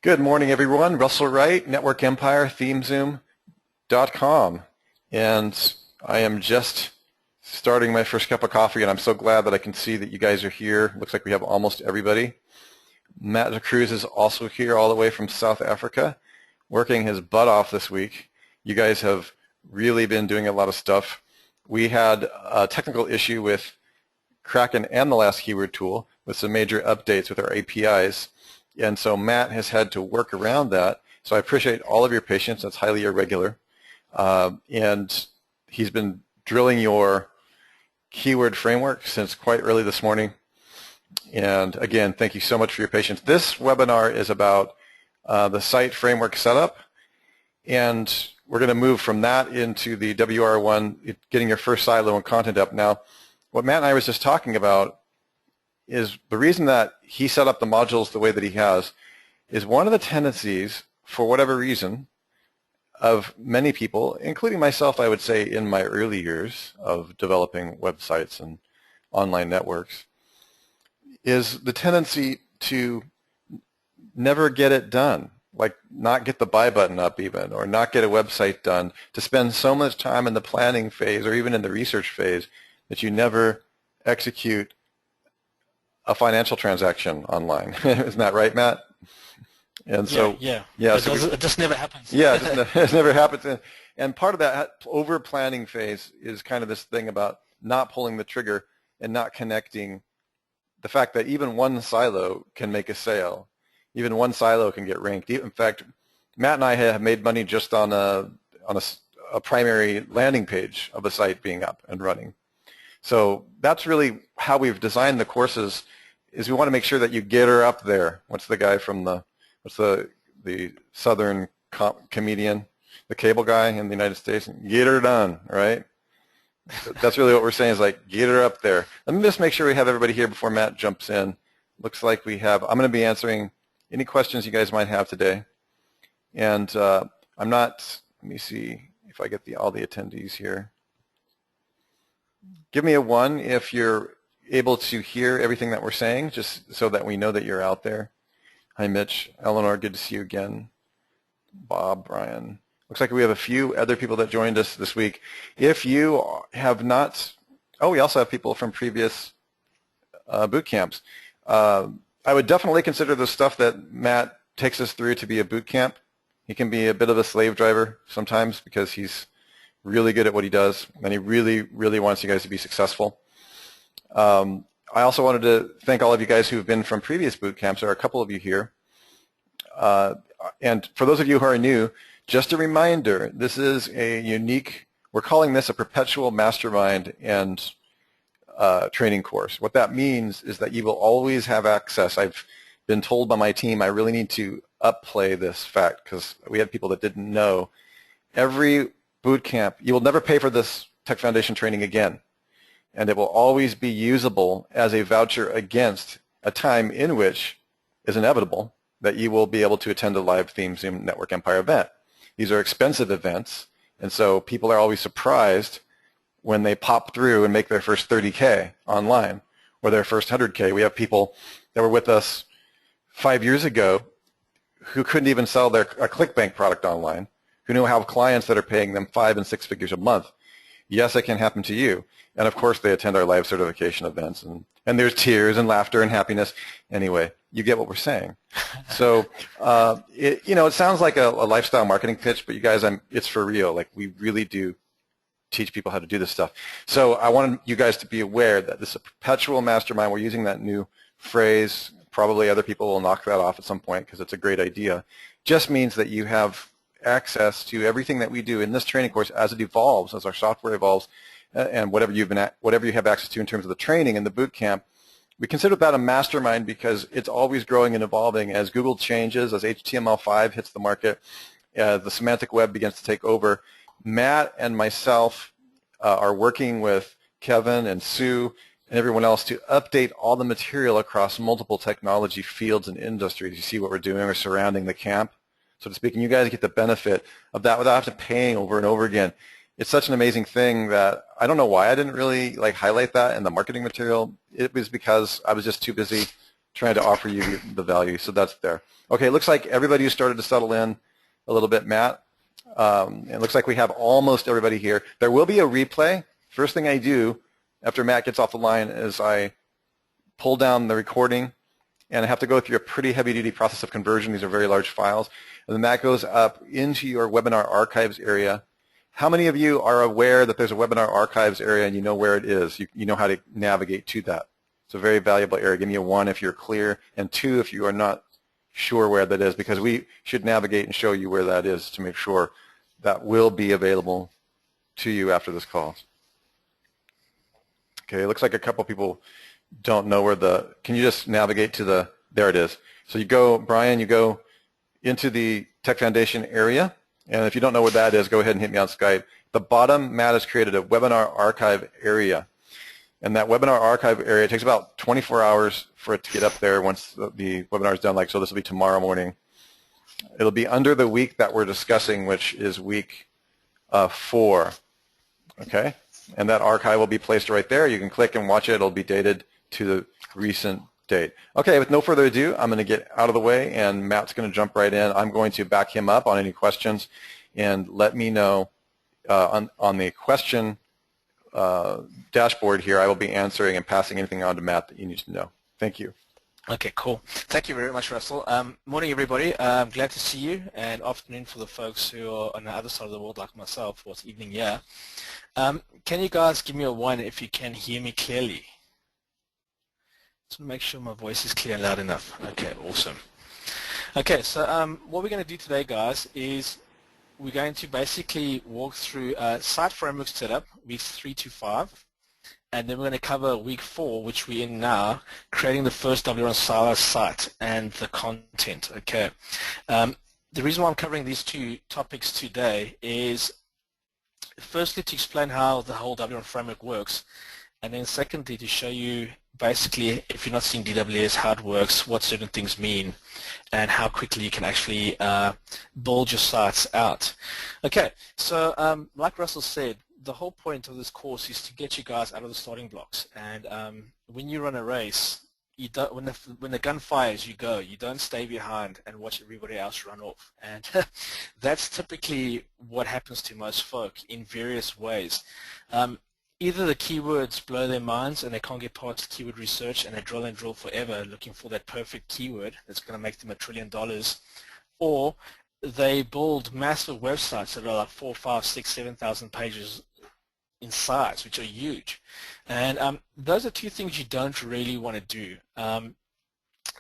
Good morning, everyone. Russell Wright, Network Empire, ThemeZoom.com. And I am just starting my first cup of coffee, and I'm so glad that I can see that you guys are here. Looks like we have almost everybody. Matt Cruz is also here all the way from South Africa, working his butt off this week. You guys have really been doing a lot of stuff. We had a technical issue with Kraken and the last keyword tool with some major updates with our APIs. And so Matt has had to work around that. So I appreciate all of your patience. That's highly irregular. And he's been drilling your keyword framework since quite early this morning. And again, thank you so much for your patience. This webinar is about the site framework setup. And we're going to move from that into the WR1, getting your first silo and content up. Now, what Matt and I was just talking about is the reason that he set up the modules the way that he has is one of the tendencies, for whatever reason, of many people, including myself, I would say, in my early years of developing websites and online networks, is the tendency to never get it done, like not get the buy button up even, or not get a website done, to spend so much time in the planning phase or even in the research phase that you never execute a financial transaction online. Isn't that right, Matt? And so, yeah. It just never happens. Yeah, it never happens. And part of that over-planning phase is kind of this thing about not pulling the trigger and not connecting the fact that even one silo can make a sale. Even one silo can get ranked. In fact, Matt and I have made money just on a primary landing page of a site being up and running. So that's really how we've designed the courses, is we want to make sure that you get her up there. What's the guy from the Southern comedian, the cable guy in the United States? Get her done, right? That's really what we're saying, is like, get her up there. Let me just make sure we have everybody here before Matt jumps in. Looks like we have. I'm going to be answering any questions you guys might have today. And I'm not, let me see if I get all the attendees here. Give me a 1 if you're able to hear everything that we're saying, just so that we know that you're out there. Hi, Mitch. Eleanor, good to see you again. Bob, Brian. Looks like we have a few other people that joined us this week. If you have not, we also have people from previous boot camps. I would definitely consider the stuff that Matt takes us through to be a boot camp. He can be a bit of a slave driver sometimes because he's really good at what he does, and he really, really wants you guys to be successful. I also wanted to thank all of you guys who have been from previous boot camps. There are a couple of you here. And for those of you who are new, just a reminder, this is a unique, we're calling this a perpetual mastermind and training course. What that means is that you will always have access. I've been told by my team I really need to upplay this fact, because we had people that didn't know. Every boot camp, you will never pay for this Tech Foundation training again, and it will always be usable as a voucher against a time in which is inevitable that you will be able to attend a live ThemeZoom Network Empire event. These are expensive events, and so people are always surprised when they pop through and make their first 30K online or their first 100K. We have people that were with us 5 years ago who couldn't even sell a ClickBank product online, who now have clients that are paying them 5 and 6 figures a month. Yes, it can happen to you. And of course, they attend our live certification events, and there's tears and laughter and happiness. Anyway, you get what we're saying. So, it sounds like a lifestyle marketing pitch, but you guys, it's for real. Like, we really do teach people how to do this stuff. So I wanted you guys to be aware that this is a perpetual mastermind. We're using that new phrase. Probably other people will knock that off at some point because it's a great idea. Just means that you have access to everything that we do in this training course as it evolves, as our software evolves, and whatever you have access to in terms of the training and the boot camp. We consider that a mastermind because it's always growing and evolving as Google changes, as HTML5 hits the market, the semantic web begins to take over. Matt and myself are working with Kevin and Sue and everyone else to update all the material across multiple technology fields and industries. You see what we're doing, we're surrounding the camp, so to speak, and you guys get the benefit of that without having to paying over and over again. It's such an amazing thing that I don't know why I didn't really highlight that in the marketing material. It was because I was just too busy trying to offer you the value. So that's there. Okay, it looks like everybody started to settle in a little bit, Matt. It looks like we have almost everybody here. There will be a replay. First thing I do after Matt gets off the line is I pull down the recording, and I have to go through a pretty heavy-duty process of conversion. These are very large files. And then that goes up into your webinar archives area. How many of you are aware that there's a webinar archives area and you know where it is? You know how to navigate to that. It's a very valuable area. Give me a 1 if you're clear, and 2 if you are not sure where that is, because we should navigate and show you where that is to make sure that will be available to you after this call. Okay, it looks like a couple people don't know where can you just navigate to there it is. So you go, Brian, you go into the Tech Foundation area, and if you don't know where that is, go ahead and hit me on Skype. The bottom, Matt has created a webinar archive area, and that webinar archive area takes about 24 hours for it to get up there once the webinar is done, like so this will be tomorrow morning. It'll be under the week that we're discussing, which is week 4, okay? And that archive will be placed right there. You can click and watch it. It'll be dated to the recent date. Okay, with no further ado, I'm going to get out of the way, and Matt's going to jump right in. I'm going to back him up on any questions, and let me know on the question dashboard here. I will be answering and passing anything on to Matt that you need to know. Thank you. Okay, cool. Thank you very much, Russell. Morning, everybody. I'm glad to see you, and afternoon for the folks who are on the other side of the world like myself, or it's evening here. Can you guys give me a 1 if you can hear me clearly? Just want to make sure my voice is clear and loud enough. Okay, awesome. Okay, so what we're going to do today, guys, is we're going to basically walk through site framework setup, weeks 3 to 5, and then we're going to cover week 4, which we're in now, creating the first WRON Silas site and the content. Okay. The reason why I'm covering these 2 topics today is firstly to explain how the whole WRON framework works, and then secondly to show you basically, if you're not seeing DWS, how it works, what certain things mean, and how quickly you can actually build your sites out. Okay, so like Russell said, the whole point of this course is to get you guys out of the starting blocks. And when you run a race, you don't, when the gun fires, you go. You don't stay behind and watch everybody else run off. And that's typically what happens to most folk in various ways. Either the keywords blow their minds and they can't get past keyword research and they drill and drill forever looking for that perfect keyword that's going to make them $1 trillion, or they build massive websites that are like 4, 5, 6, 7,000 pages in size, which are huge. And those are 2 things you don't really want to do.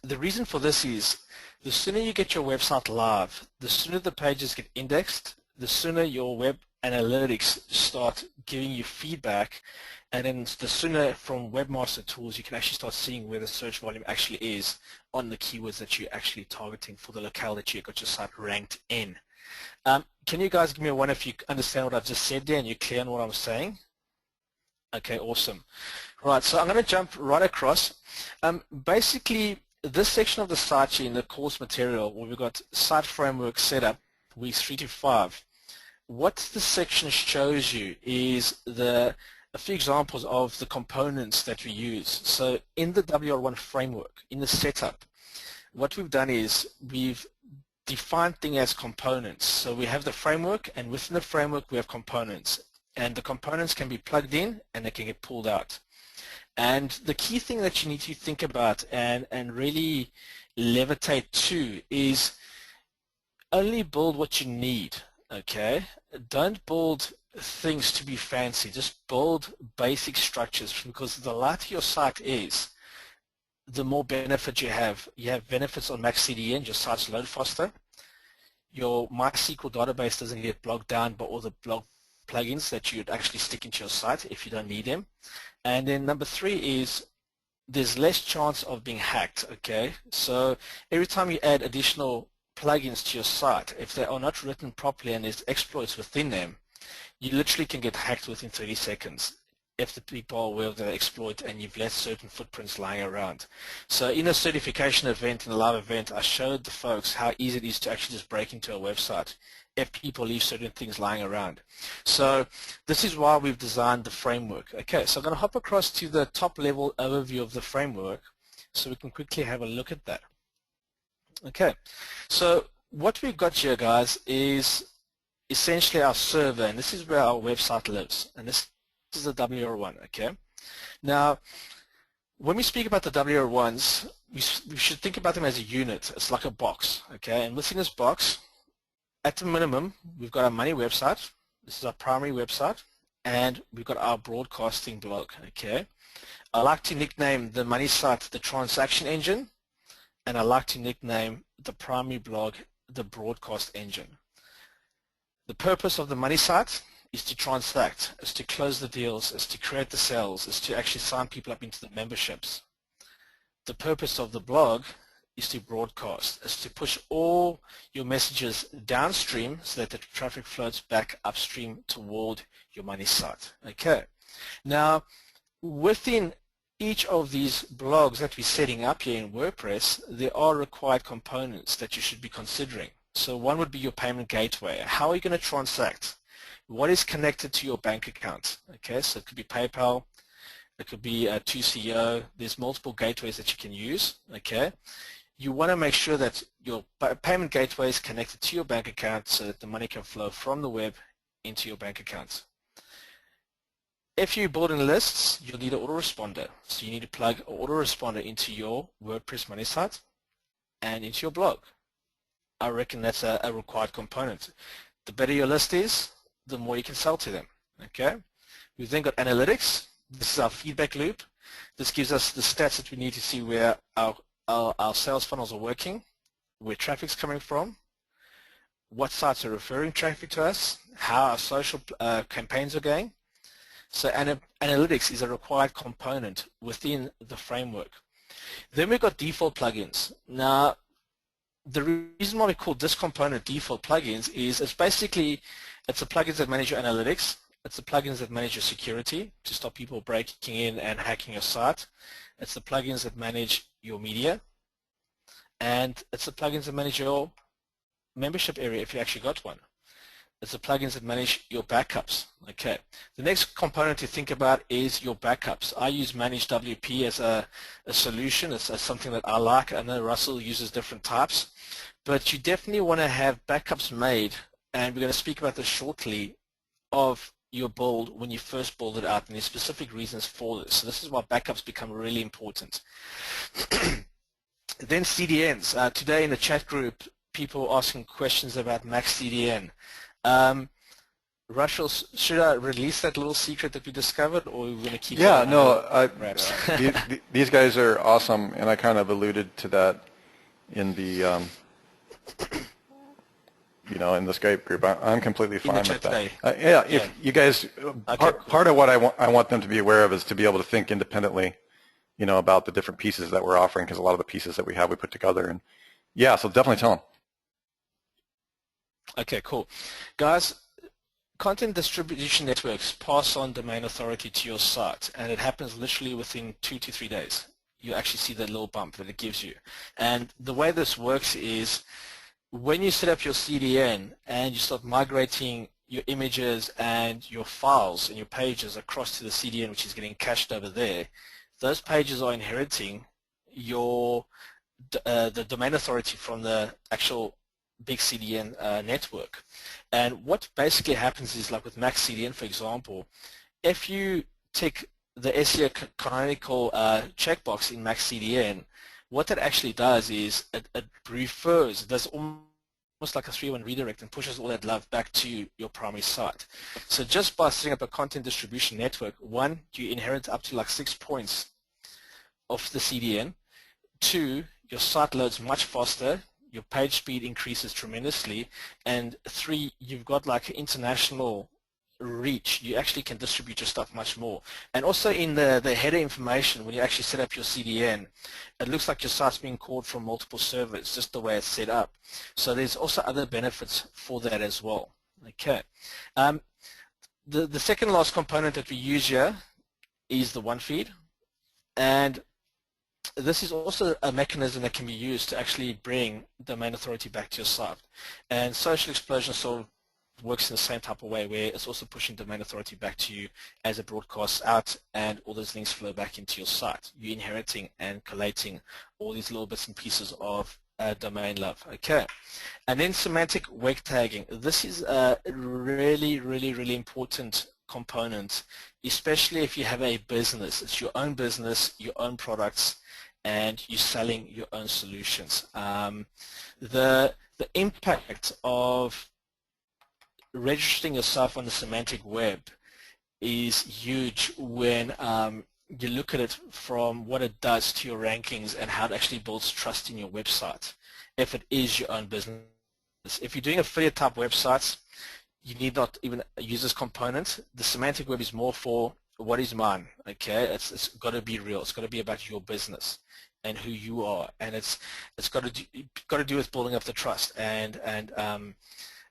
The reason for this is the sooner you get your website live, the sooner the pages get indexed, the sooner your web analytics start giving you feedback, and then the sooner from webmaster tools you can actually start seeing where the search volume actually is on the keywords that you're actually targeting for the locale that you got your site ranked in. Can you guys give me a 1 if you understand what I've just said there and you're clear on what I'm saying? Okay, awesome. Right, so I'm going to jump right across. Basically, this section of the site here in the course material where we've got site framework setup, weeks 3 to 5, what this section shows you is a few examples of the components that we use. So in the WR1 framework, in the setup, what we've done is we've defined things as components. So we have the framework, and within the framework we have components. And the components can be plugged in and they can get pulled out. And the key thing that you need to think about and really levitate to is only build what you need. Okay, don't build things to be fancy, just build basic structures, because the lighter your site is, the more benefit you have. You have benefits on Max CDN, your sites load faster, your MySQL database doesn't get bogged down by all the blog plugins that you'd actually stick into your site if you don't need them. And then number 3 is there's less chance of being hacked. Okay, so every time you add additional plugins to your site, if they are not written properly and there's exploits within them, you literally can get hacked within 30 seconds if the people are aware of the exploit and you've left certain footprints lying around. So in a certification event, in a live event, I showed the folks how easy it is to actually just break into a website if people leave certain things lying around. So this is why we've designed the framework. Okay, so I'm going to hop across to the top level overview of the framework. so we can quickly have a look at that. Okay, so what we've got here, guys, is essentially our server, and this is where our website lives, and this is the WR1. Okay, now when we speak about the WR1s, we should think about them as a unit. It's like a box. Okay, and within this box, at the minimum, we've got our money website. This is our primary website, and we've got our broadcasting blog. Okay, I like to nickname the money site the transaction engine, and I like to nickname the primary blog the broadcast engine. The purpose of the money site is to transact, is to close the deals, is to create the sales, is to actually sign people up into the memberships. The purpose of the blog is to broadcast, is to push all your messages downstream so that the traffic flows back upstream toward your money site. Okay. Now, within each of these blogs that we're setting up here in WordPress, there are required components that you should be considering. So one would be your payment gateway. How are you going to transact? What is connected to your bank account? Okay, so it could be PayPal, it could be 2CO. There's multiple gateways that you can use. Okay, you want to make sure that your payment gateway is connected to your bank account so that the money can flow from the web into your bank account. If you're building lists, you'll need an autoresponder. So you need to plug an autoresponder into your WordPress money site and into your blog. I reckon that's a required component. The better your list is, the more you can sell to them. Okay. We've then got analytics. This is our feedback loop. This gives us the stats that we need to see where our sales funnels are working, where traffic's coming from, what sites are referring traffic to us, how our social campaigns are going. So analytics is a required component within the framework. Then we've got default plugins. Now, the reason why we call this component default plugins is it's the plugins that manage your analytics. It's the plugins that manage your security to stop people breaking in and hacking your site. It's the plugins that manage your media. And it's the plugins that manage your membership area if you actually got one. It's the plugins that manage your backups. Okay. The next component to think about is your backups. I use Managed WP as a solution. It's something that I like. I know Russell uses different types. But you definitely want to have backups made, and we're going to speak about this shortly, of your build when you first build it out, and there's specific reasons for this. So this is why backups become really important. Then CDNs. Today in the chat group, people are asking questions about Max CDN. Russell, should I release that little secret that we discovered, or are we going to keep Yeah, it no, wraps? these guys are awesome, and I kind of alluded to that in the, in the Skype group. I'm completely fine with that. If you guys, part of what I want them to be aware of is to be able to think independently, about the different pieces that we're offering, because a lot of the pieces that we put together, and yeah, so definitely tell them. Okay, cool. Guys, content distribution networks pass on domain authority to your site, and it happens literally within 2 to 3 days. You actually see that little bump that it gives you. And the way this works is when you set up your CDN and you start migrating your images and your files and your pages across to the CDN, which is getting cached over there, those pages are inheriting the domain authority from the actual big CDN network. And what basically happens is, like with Max CDN, for example, if you tick the SEO canonical checkbox in Max CDN, what that actually does is it does almost like a 3-1 redirect and pushes all that love back to your primary site. So just by setting up a content distribution network, one, you inherit up to like 6 points of the CDN. 2, your site loads much faster, your page speed increases tremendously, and 3, you've got like international reach. You actually can distribute your stuff much more. And also in the header information, when you actually set up your CDN, it looks like your site's being called from multiple servers, just the way it's set up. So there's also other benefits for that as well. Okay. The second last component that we use here is the one feed, and this is also a mechanism that can be used to actually bring domain authority back to your site. And Social Explosion sort of works in the same type of way, where it's also pushing domain authority back to you as it broadcasts out, and all those links flow back into your site. You're inheriting and collating all these little bits and pieces of domain love. Okay, and then semantic web tagging. This is a really important component, especially if you have a business. It's your own business, your own products, and you're selling your own solutions. The impact of registering yourself on the semantic web is huge when you look at it from what it does to your rankings and how it actually builds trust in your website, if it is your own business. If you're doing affiliate type websites, you need not even use this component. The semantic web is more for what is mine, okay? It's got to be real. It's got to be about your business and who you are, and it's got to do with building up the trust. And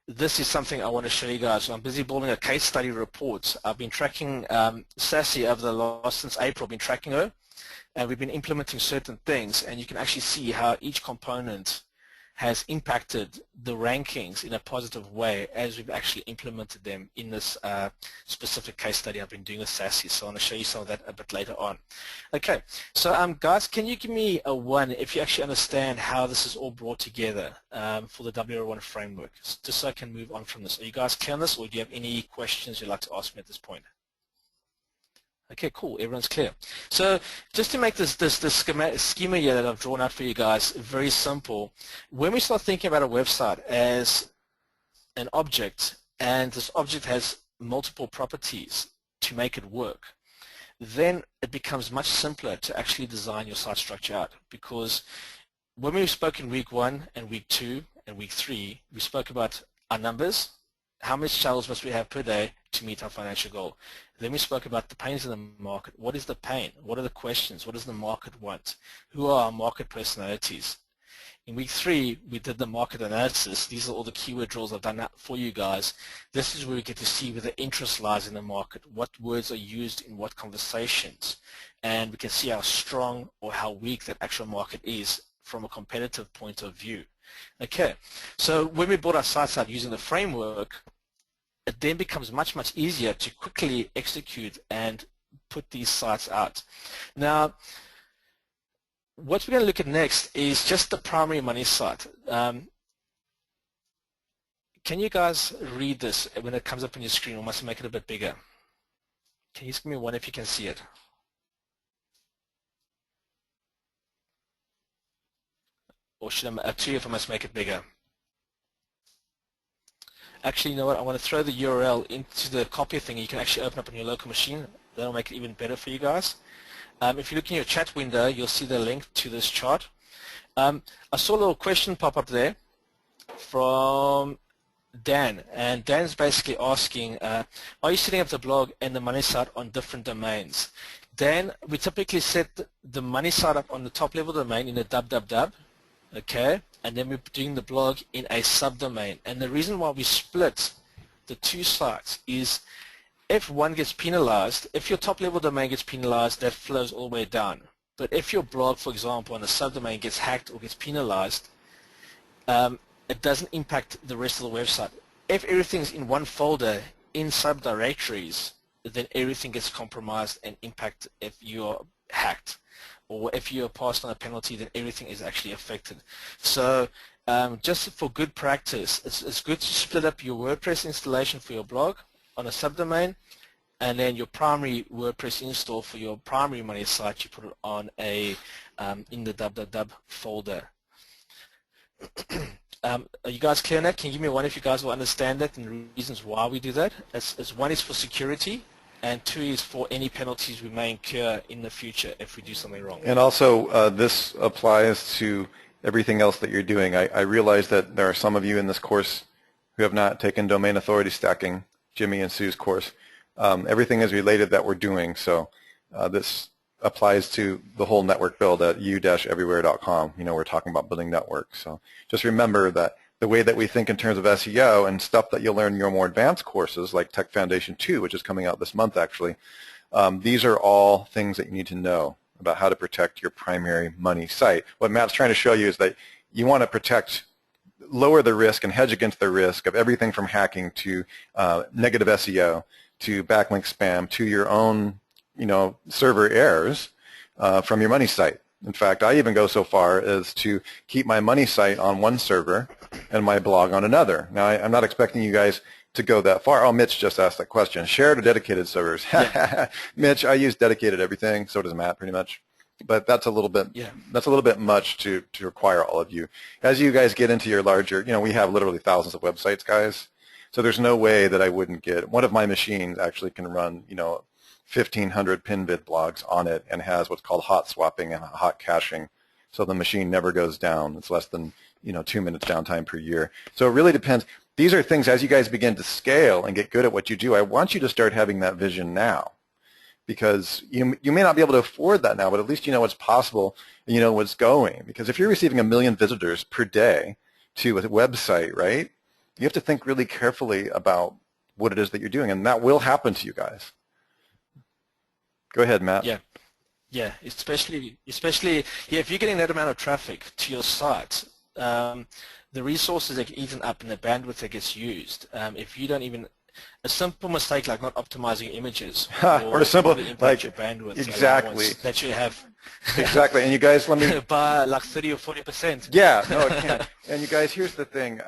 this is something I want to show you guys. So I'm busy building a case study report. I've been tracking Sassy over the last, since April, I've been tracking her, and we've been implementing certain things, and you can actually see how each component has impacted the rankings in a positive way as we've actually implemented them in this specific case study I've been doing with Sassy. So I want to show you some of that a bit later on. Okay, so guys, can you give me a 1 if you actually understand how this is all brought together for the WO1 framework, just so I can move on from this? Are you guys clear on this, or do you have any questions you'd like to ask me at this point? Okay, cool. Everyone's clear. So just to make this schema here that I've drawn out for you guys very simple, when we start thinking about a website as an object, and this object has multiple properties to make it work, then it becomes much simpler to actually design your site structure out. Because when we spoke in week 1 and week 2 and week 3, we spoke about our numbers, how many sales must we have per day to meet our financial goal. Then we spoke about the pains of the market. What is the pain? What are the questions? What does the market want? Who are our market personalities? In week 3, we did the market analysis. These are all the keyword drills I've done for you guys. This is where we get to see where the interest lies in the market, what words are used in what conversations, and we can see how strong or how weak that actual market is from a competitive point of view. Okay, so when we build our sites out using the framework, it then becomes much easier to quickly execute and put these sites out. Now, what we're going to look at next is just the primary money site. Can you guys read this when it comes up on your screen, or must I make it a bit bigger? Can you just give me 1 if you can see it? Or should I 2 if I must make it bigger? Actually, you know what? I want to throw the URL into the copy thing. You can actually open up on your local machine. That'll make it even better for you guys. If you look in your chat window, you'll see the link to this chart. I saw a little question pop up there from Dan, and Dan's basically asking, are you setting up the blog and the money site on different domains? Dan, we typically set the money site up on the top level domain in a www, okay, and then we're doing the blog in a subdomain. And the reason why we split the 2 sites is if one gets penalized, if your top level domain gets penalized, that flows all the way down. But if your blog, for example, on a subdomain gets hacked or gets penalized, it doesn't impact the rest of the website. If everything's in one folder in subdirectories, then everything gets compromised and impacted if you're hacked. Or if you are passed on a penalty, then everything is actually affected. So just for good practice, it's good to split up your WordPress installation for your blog on a subdomain, and then your primary WordPress install for your primary money site, you put it on a in the www folder. Are you guys clear on that? Can you give me 1 if you guys will understand that and the reasons why we do that? As 1 is for security, and 2 is for any penalties we may incur in the future if we do something wrong. And also, this applies to everything else that you're doing. I realize that there are some of you in this course who have not taken domain authority stacking, Jimmy and Sue's course. Everything is related that we're doing, so this applies to the whole network build at u-everywhere.com. You know, we're talking about building networks. So just remember that the way that we think in terms of SEO and stuff that you'll learn in your more advanced courses like Tech Foundation 2, which is coming out this month actually, these are all things that you need to know about how to protect your primary money site. What Matt's trying to show you is that you want to protect lower the risk and hedge against the risk of everything from hacking to negative SEO to backlink spam to your own, server errors from your money site. In fact, I even go so far as to keep my money site on one server and my blog on another. Now, I'm not expecting you guys to go that far. Oh, Mitch just asked that question. Shared or dedicated servers? Yeah. Mitch, I use dedicated everything. So does Matt, pretty much. But that's a little bit much to require all of you. As you guys get into your larger, we have literally thousands of websites, guys. So there's no way that I wouldn't get one of my machines actually can run, 1,500 PinVid blogs on it and has what's called hot swapping and hot caching. So the machine never goes down. It's less than 2 minutes downtime per year. So it really depends. These are things as you guys begin to scale and get good at what you do. I want you to start having that vision now, because you may not be able to afford that now, but at least you know what's possible and you know what's going. Because if you're receiving 1 million visitors per day to a website, right, you have to think really carefully about what it is that you're doing, and that will happen to you guys. Go ahead, Matt. Yeah, especially if you're getting that amount of traffic to your site, the resources that get eaten up and the bandwidth that gets used, if you don't even, a simple mistake like not optimizing images or a simple like your bandwidth exactly that you have exactly. And you guys, let me by like 30 or 40%. Yeah, no, it can. And you guys, here's the thing.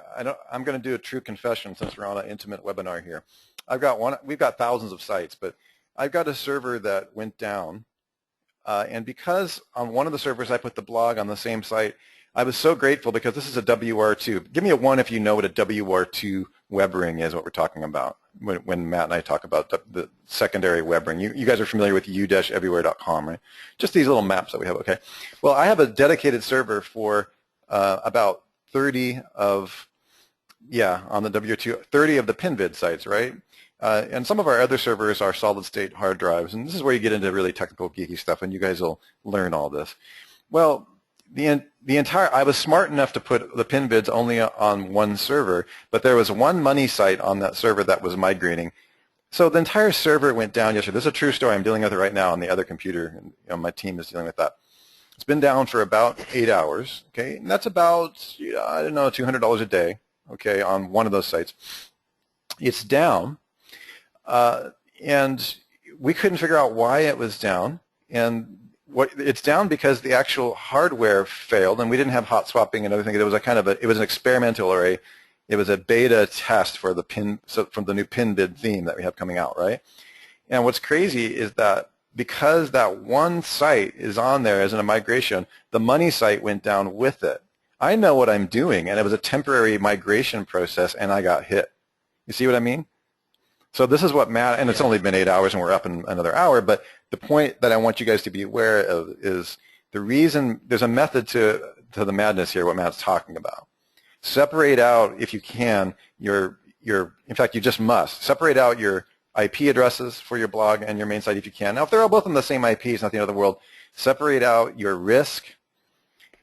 I'm going to do a true confession since we're on an intimate webinar here. We've got thousands of sites, but I've got a server that went down, and because on one of the servers I put the blog on the same site, I was so grateful because this is a WR2. Give me a 1 if you know what a WR2 web ring is, what we're talking about when Matt and I talk about the secondary web ring. You guys are familiar with u-everywhere.com, right? Just these little maps that we have, okay. Well, I have a dedicated server for about 30 of, on the WR2, 30 of the PinVid sites, right? And some of our other servers are solid-state hard drives, and this is where you get into really technical, geeky stuff, and you guys will learn all this. Well, I was smart enough to put the PinVids only on one server, but there was one money site on that server that was migrating. So the entire server went down yesterday. This is a true story. I'm dealing with it right now on the other computer, and my team is dealing with that. It's been down for about 8 hours, okay, and that's about, I don't know, $200 a day, okay, on one of those sites. It's down, and we couldn't figure out why it was down, and it's down because the actual hardware failed, and we didn't have hot swapping and everything. It was it was an experimental or it was a beta test for from the new PinVid theme that we have coming out, right? And what's crazy is that because that one site is on there as in a migration, the money site went down with it. I know what I'm doing, and it was a temporary migration process, and I got hit. You see what I mean? So this is what Matt, and it's only been 8 hours and we're up in another hour, but the point that I want you guys to be aware of is the reason there's a method to the madness here, what Matt's talking about. Separate out, if you can, in fact, you just must, separate out your IP addresses for your blog and your main site if you can. Now, if they're all both on the same IP, it's not the end of the world. Separate out your risk,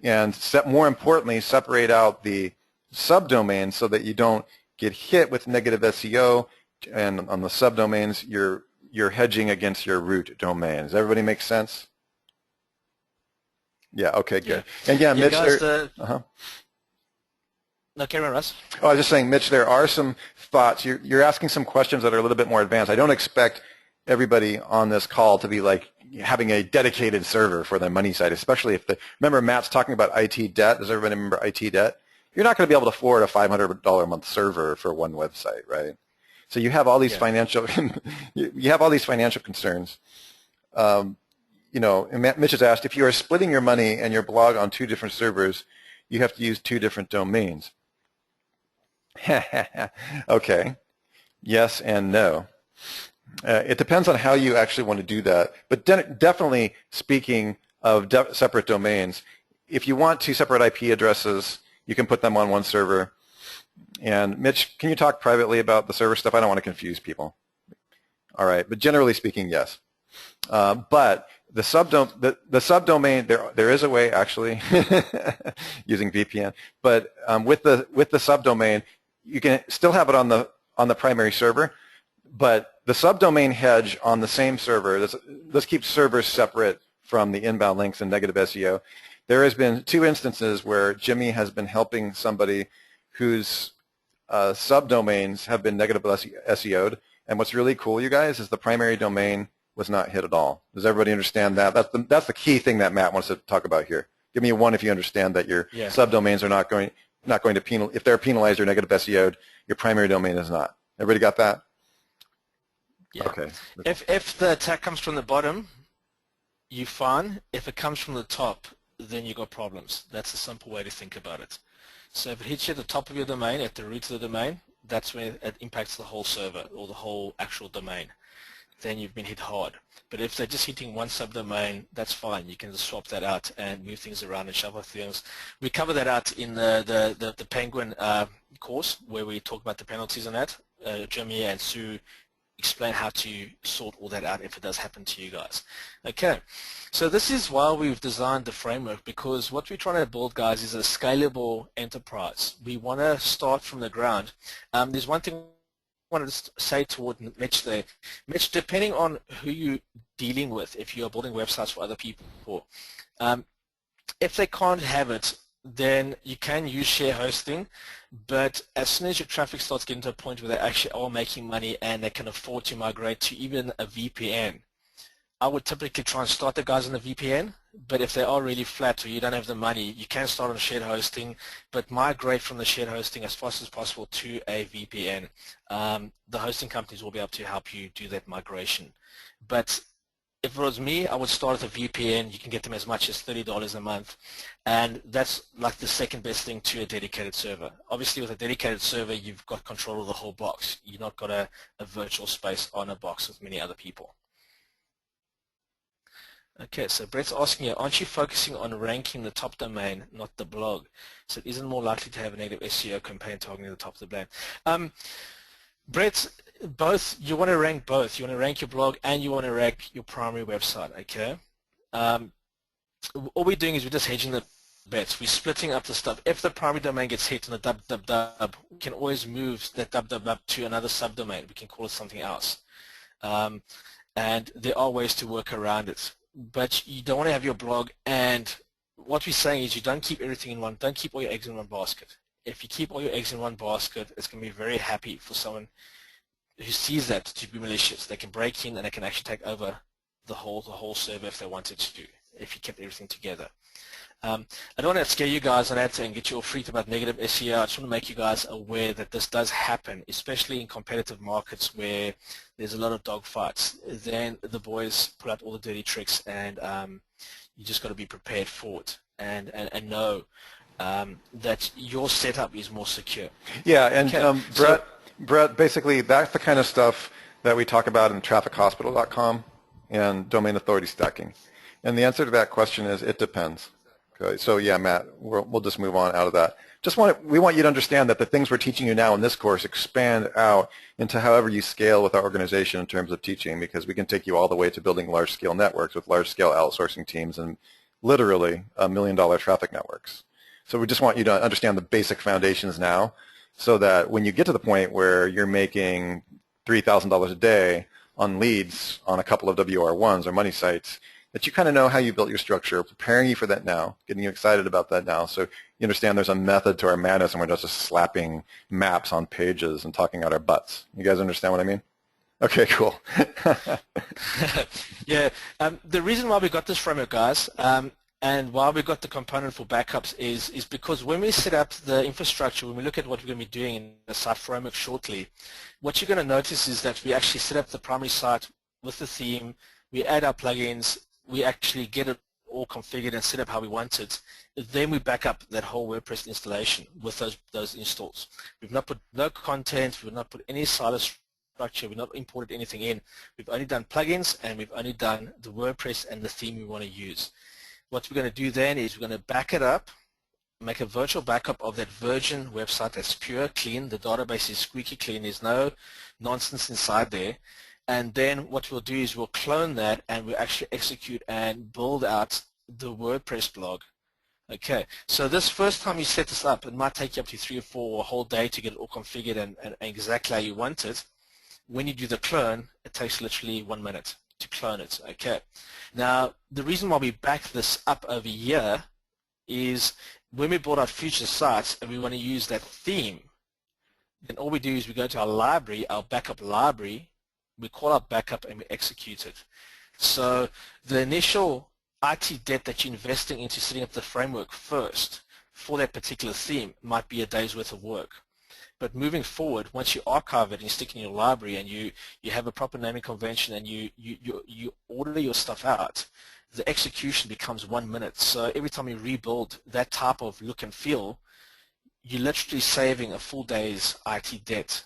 and more importantly, separate out the subdomains so that you don't get hit with negative SEO. And on the subdomains, you're hedging against your root domain. Does everybody make sense? Yeah. Okay. Good. Yeah. And yeah, Mitch. No, carry on, Russ. Oh, I was just saying, Mitch. There are some thoughts. You're asking some questions that are a little bit more advanced. I don't expect everybody on this call to be like having a dedicated server for their money site, especially if remember Matt's talking about IT debt. Does everybody remember IT debt? You're not going to be able to afford a $500 a month server for one website, right? So you have all these financial, you have all these financial concerns. And Mitch has asked, if you are splitting your money and your blog on 2 different servers, you have to use 2 different domains. Okay. Yes and no. It depends on how you actually want to do that. But definitely speaking of separate domains, if you want 2 separate IP addresses, you can put them on one server. And Mitch, can you talk privately about the server stuff? I don't want to confuse people. All right, but generally speaking, yes. But the subdomain, there is a way actually using VPN. But with the subdomain, you can still have it on the primary server. But the subdomain hedge on the same server. Let's keep servers separate from the inbound links and negative SEO. There has been 2 instances where Jimmy has been helping somebody whose subdomains have been negatively SEO'd. And what's really cool, you guys, is the primary domain was not hit at all. Does everybody understand that? That's the key thing that Matt wants to talk about here. Give me a 1 if you understand that your subdomains are not going to penalize. If they're penalized or negative SEO'd, your primary domain is not. Everybody got that? Yeah. Okay. If the attack comes from the bottom, you're fine. If it comes from the top, then you got problems. That's a simple way to think about it. So if it hits you at the top of your domain, at the root of the domain, that's when it impacts the whole server or the whole actual domain. Then you've been hit hard. But if they're just hitting one subdomain, that's fine. You can just swap that out and move things around and shuffle things. We cover that out in the Penguin course where we talk about the penalties on that. Jimmy and Sue explain how to sort all that out if it does happen to you guys. Okay, so this is why we've designed the framework, because what we're trying to build, guys, is a scalable enterprise. We want to start from the ground. There's one thing I wanted to say toward Mitch there. Mitch, depending on who you're dealing with, if you're building websites for other people, if they can't have it, then you can use share hosting, but as soon as your traffic starts getting to a point where they actually are making money and they can afford to migrate to even a VPN, I would typically try and start the guys on a VPN, but if they are really flat or you don't have the money, you can start on shared hosting, but migrate from the shared hosting as fast as possible to a VPN. The hosting companies will be able to help you do that migration. But if it was me, I would start with a VPN. You can get them as much as $30 a month, and that's like the second best thing to a dedicated server. Obviously, with a dedicated server, you've got control of the whole box. You've not got a virtual space on a box with many other people. Okay, so Brett's asking you, aren't you focusing on ranking the top domain, not the blog? So it isn't more likely to have a negative SEO campaign targeting the top of the domain. Brett, both, you want to rank both. You want to rank your blog and you want to rank your primary website, okay? All we're doing is we're just hedging the bets. We're splitting up the stuff. If the primary domain gets hit on the www, we can always move that www to another subdomain. We can call it something else. And there are ways to work around it. But you don't want to have your blog, and what we're saying is you don't keep everything in one, don't keep all your eggs in one basket. If you keep all your eggs in one basket, it's going to be very happy for someone who sees that to be malicious. They can break in and they can actually take over the whole server if they wanted to, if you kept everything together. I don't want to scare you guys on that and get you all freaked about negative SEO. I just want to make you guys aware that this does happen, especially in competitive markets where there's a lot of dogfights. Then the boys pull out all the dirty tricks, and you just got to be prepared for it and know that your setup is more secure. Yeah, and okay. Brett, basically that's the kind of stuff that we talk about in traffichospital.com and domain authority stacking. And the answer to that question is it depends. Okay, so yeah, Matt, we'll just move on out of that. We want you to understand that the things we're teaching you now in this course expand out into however you scale with our organization in terms of teaching, because we can take you all the way to building large-scale networks with large-scale outsourcing teams and literally $1 million traffic networks. So we just want you to understand the basic foundations now, so that when you get to the point where you're making $3,000 a day on leads on a couple of WR1s or money sites, that you kind of know how you built your structure, preparing you for that now, getting you excited about that now. So you understand there's a method to our madness, and we're not just slapping maps on pages and talking out our butts. You guys understand what I mean? Okay, cool. Yeah, the reason why we got this framework, guys, and why we got the component for backups is because when we set up the infrastructure, when we look at what we're going to be doing in the site framework shortly, what you're going to notice is that we actually set up the primary site with the theme, we add our plugins, we actually get it all configured and set up how we want it. Then we back up that whole WordPress installation with those installs. We've not put no content, we've not put any silo structure, we've not imported anything in. We've only done plugins, and we've only done the WordPress and the theme we want to use. What we're going to do then is we're going to back it up, make a virtual backup of that virgin website that's pure, clean. The database is squeaky clean. There's no nonsense inside there. And then what we'll do is we'll clone that, and we'll actually execute and build out the WordPress blog. Okay, so this first time you set this up, it might take you up to 3 or 4 or a whole day to get it all configured and exactly how you want it. When you do the clone, it takes literally 1 minute to clone it. Okay, now the reason why we back this up over here is when we build our future sites and we want to use that theme, then all we do is we go to our library, our backup library, we call our backup and we execute it. So the initial IT debt that you're investing into setting up the framework first for that particular theme might be a day's worth of work. But moving forward, once you archive it and you stick it in your library and you have a proper naming convention and you order your stuff out, the execution becomes 1 minute. So every time you rebuild that type of look and feel, you're literally saving a full day's IT debt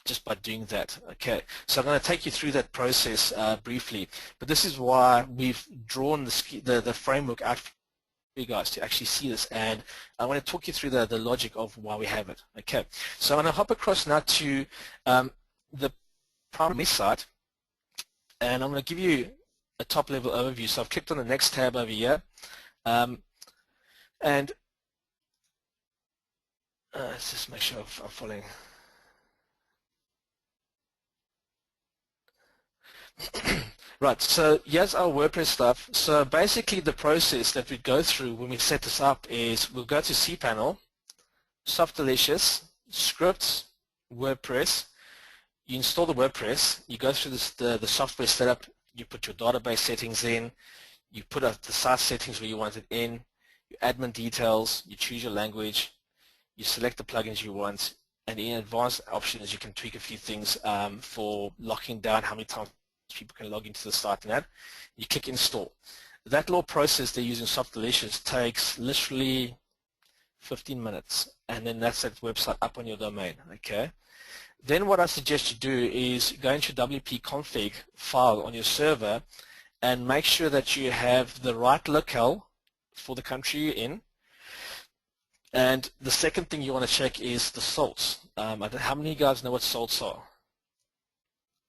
just by doing that. Okay, so I'm going to take you through that process briefly, but this is why we've drawn the framework out for you guys to actually see this, and I want to talk you through the logic of why we have it. Okay, so I'm going to hop across now to the primary site, and I'm going to give you a top level overview. So I've clicked on the next tab over here, and let's just make sure I'm following. Right, so here's our WordPress stuff. So basically the process that we go through when we set this up is we'll go to cPanel, Softalicious, Scripts, WordPress. You install the WordPress, you go through the software setup, you put your database settings in, you put up the site settings where you want it in, your admin details, you choose your language, you select the plugins you want, and in advanced options you can tweak a few things for locking down how many times people can log into the site and that. You click install. That little process they're using Softalicious takes literally 15 minutes, and then that's that website up on your domain. Okay. Then what I suggest you do is go into WP config file on your server and make sure that you have the right locale for the country you're in. And the second thing you want to check is the salts. I don't know how many of you guys know what salts are?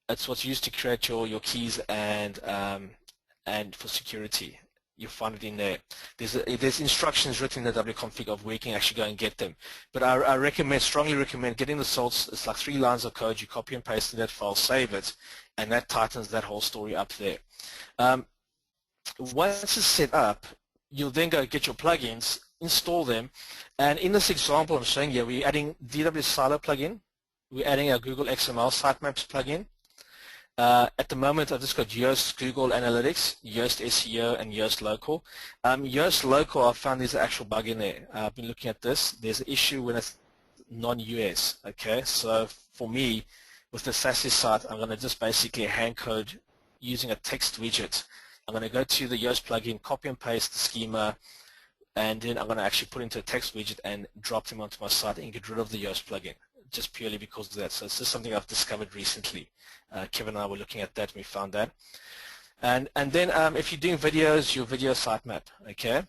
It's what's used to create your keys and for security. You'll find it in there. There's instructions written in the wconfig of where you can actually go and get them. But I strongly recommend getting the salts. It's like 3 lines of code. You copy and paste in that file, save it, and that tightens that whole story up there. Once it's set up, you'll then go get your plugins, install them, and in this example I'm showing you, we're adding DW Silo plugin. We're adding a Google XML Sitemaps plugin. At the moment, I've just got Yoast Google Analytics, Yoast SEO, and Yoast Local. Yoast Local, I've found there's an actual bug in there. I've been looking at this. There's an issue when it's non-US. Okay, so for me, with the SASE site, I'm going to just basically hand code using a text widget. I'm going to go to the Yoast plugin, copy and paste the schema, and then I'm going to actually put into a text widget and drop them onto my site and get rid of the Yoast plugin, just purely because of that. So it's just something I've discovered recently. Kevin and I were looking at that and we found that. And then if you're doing videos, your video sitemap, okay?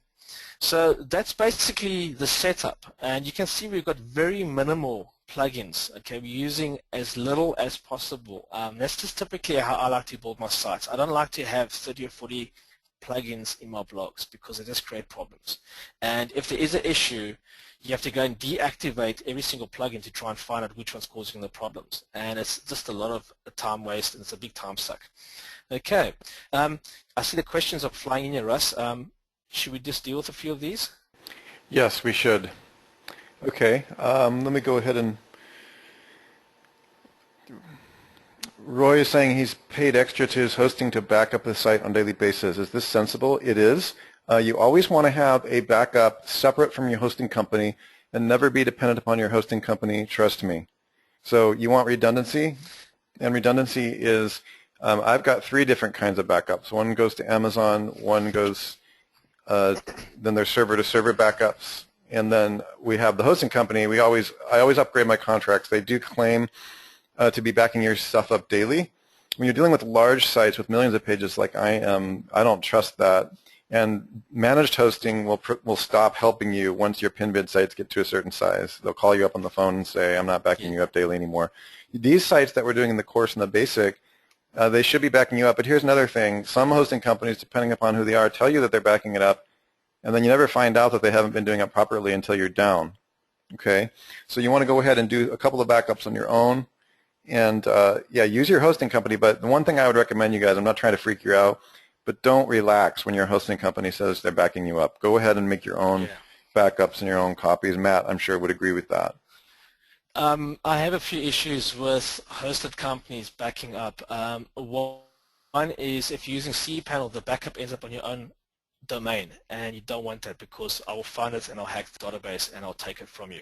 So that's basically the setup, and you can see we've got very minimal plugins, okay? We're using as little as possible. That's just typically how I like to build my sites. I don't like to have 30 or 40 plugins in my blogs because they just create problems. And if there is an issue, you have to go and deactivate every single plugin to try and find out which one's causing the problems. And it's just a lot of time waste, and it's a big time suck. Okay, I see the questions are flying in here, Russ. Should we just deal with a few of these? Yes, we should. Okay, let me go ahead and... Roy is saying he's paid extra to his hosting to back up the site on a daily basis. Is this sensible? It is. You always want to have a backup separate from your hosting company and never be dependent upon your hosting company, trust me. So you want redundancy, and redundancy is, I've got 3 different kinds of backups. One goes to Amazon, one goes, then there's server-to-server backups, and then we have the hosting company. I always upgrade my contracts. They do claim to be backing your stuff up daily. When you're dealing with large sites with millions of pages like I am, I don't trust that. And managed hosting will stop helping you once your pin-bid sites get to a certain size. They'll call you up on the phone and say, I'm not backing you up daily anymore. These sites that we're doing in the course in the basic, they should be backing you up. But here's another thing. Some hosting companies, depending upon who they are, tell you that they're backing it up, and then you never find out that they haven't been doing it properly until you're down. Okay? So you want to go ahead and do a couple of backups on your own. And, yeah, use your hosting company. But the one thing I would recommend you guys, I'm not trying to freak you out, but don't relax when your hosting company says they're backing you up. Go ahead and make your own backups in your own copies. Matt, I'm sure, would agree with that. I have a few issues with hosted companies backing up. One is if you're using cPanel, the backup ends up on your own domain, and you don't want that because I will find it and I'll hack the database and I'll take it from you.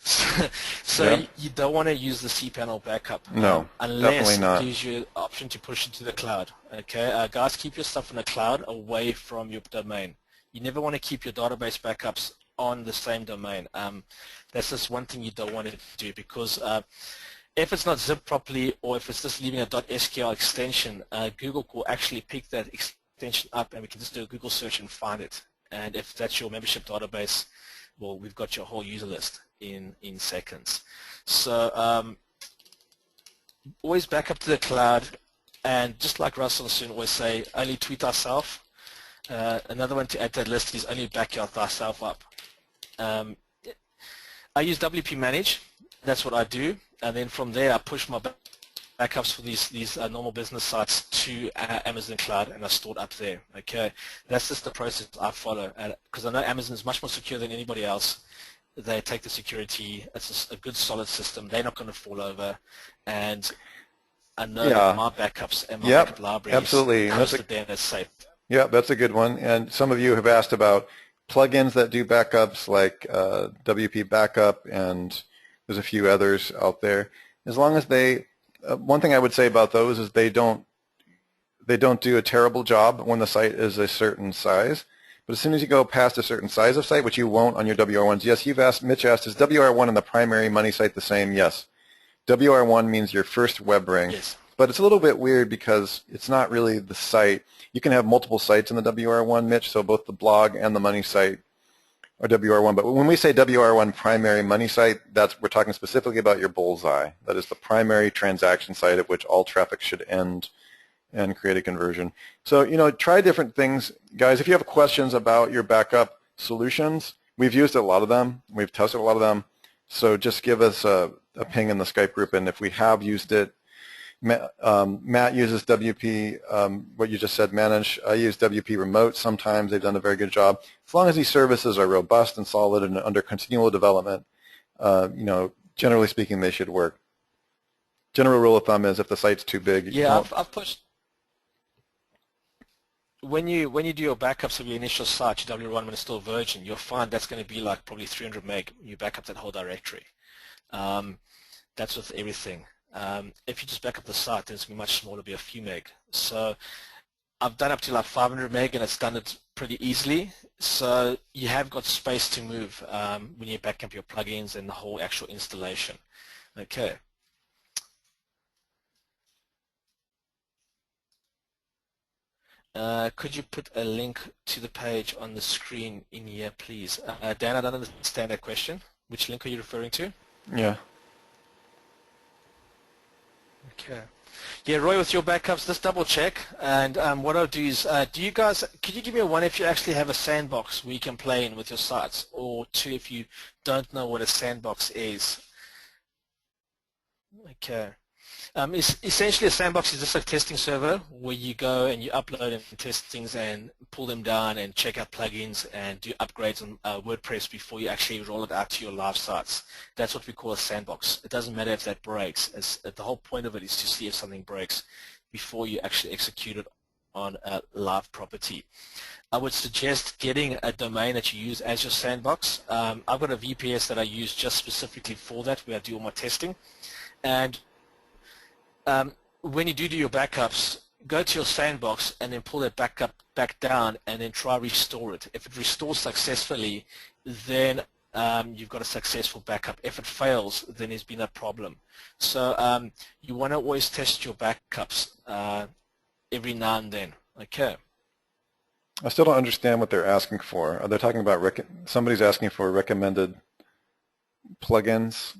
so Yeah. you don't want to use the cPanel backup No, unless definitely not. it gives you the option to push it to the cloud. Okay, guys, keep your stuff in the cloud away from your domain. You never want to keep your database backups on the same domain. That's just one thing you don't want to do, because if it's not zipped properly, or if it's just leaving a .sql extension, Google will actually pick that extension up, and we can just do a Google search and find it. And if that's your membership database, well, we've got your whole user list in seconds. So always back up to the cloud, and just like Russell soon always say, only tweet ourselves. Another one to add to that list is only back thyself up. I use WP Manage. That's what I do, and then from there I push my backups for these normal business sites to Amazon Cloud, and I store it up there. Okay, that's just the process I follow, because I know Amazon is much more secure than anybody else. They take the security. It's just a good solid system. They're not going to fall over, and I know that my backups and my backup libraries absolutely. hosted there and it's safe. Yeah, that's a good one. And some of you have asked about plugins that do backups, like WP Backup, and there's a few others out there. As long as they, one thing I would say about those is they don't do a terrible job when the site is a certain size. But as soon as you go past a certain size of site, which you won't on your WR1s, yes, Mitch asked, is WR1 and the primary money site the same? Yes. WR1 means your first web ring. Yes. But it's a little bit weird because it's not really the site. You can have multiple sites in the WR1, Mitch, so both the blog and the money site are WR1. But when we say WR1 primary money site, we're talking specifically about your bullseye. That is the primary transaction site at which all traffic should end and create a conversion. So, try different things. Guys, if you have questions about your backup solutions, we've used a lot of them. We've tested a lot of them. So just give us a ping in the Skype group, and if we have used it, Matt uses WP, what you just said, Manage. I use WP Remote sometimes. They've done a very good job. As long as these services are robust and solid and under continual development, generally speaking, they should work. General rule of thumb is if the site's too big, yeah, I've pushed. When you do your backups of your initial site, your W1 when it's still version, you'll find that's going to be like probably 300 meg. You back up that whole directory. That's with everything. If you just back up the site, then it's going to be much smaller, be a few meg. So I've done up to like 500 meg, and it's done it pretty easily. So you have got space to move when you back up your plugins and the whole actual installation. Okay. Could you put a link to the page on the screen in here, please? Dan, I don't understand that question. Which link are you referring to? Yeah. Okay. Yeah, Roy, with your backups, just double check. And what I'll do is, could you give me a one if you actually have a sandbox where you can play in with your sites, or two if you don't know what a sandbox is? Okay. Essentially, a sandbox is just a testing server where you go and you upload and test things and pull them down and check out plugins and do upgrades on WordPress before you actually roll it out to your live sites. That's what we call a sandbox. It doesn't matter if that breaks. The whole point of it is to see if something breaks before you actually execute it on a live property. I would suggest getting a domain that you use as your sandbox. I've got a VPS that I use just specifically for that, where I do all my testing. And when you do your backups, go to your sandbox and then pull that backup back down and then try restore it. If it restores successfully, then you've got a successful backup. If it fails, then there's been a problem. So you want to always test your backups every now and then. Okay. I still don't understand what they're asking for. Are they talking about somebody's asking for recommended plugins?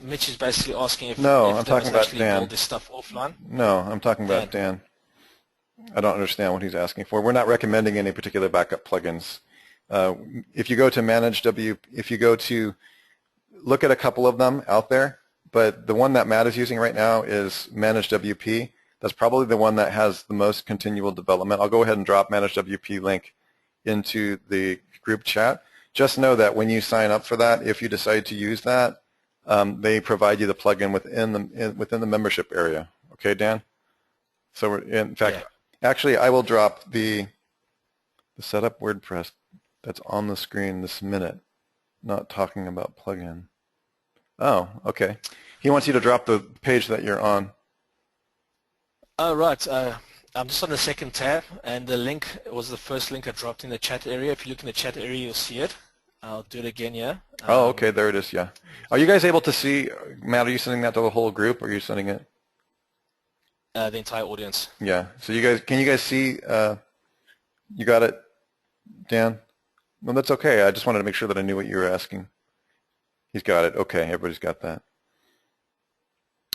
Mitch is basically asking if I'm talking about Dan. Build this stuff offline. No, I'm talking about Dan. I don't understand what he's asking for. We're not recommending any particular backup plugins. If you go to look at a couple of them out there, but the one that Matt is using right now is Manage WP. That's probably the one that has the most continual development. I'll go ahead and drop Managed WP link into the group chat. Just know that when you sign up for that, if you decide to use that, they provide you the plugin within the membership area. Okay, Dan? So in fact, actually, I will drop the setup WordPress that's on the screen this minute, not talking about plugin. Oh, okay. He wants you to drop the page that you're on. Oh, right. I'm just on the second tab, and the link was the first link I dropped in the chat area. If you look in the chat area, you'll see it. I'll do it again, yeah. Oh, okay, there it is, yeah. Are you guys able to see, Matt, are you sending that to the whole group, or are you sending it? The entire audience. Yeah, so can you guys see, you got it, Dan? No, that's okay. I just wanted to make sure that I knew what you were asking. He's got it. Okay, everybody's got that.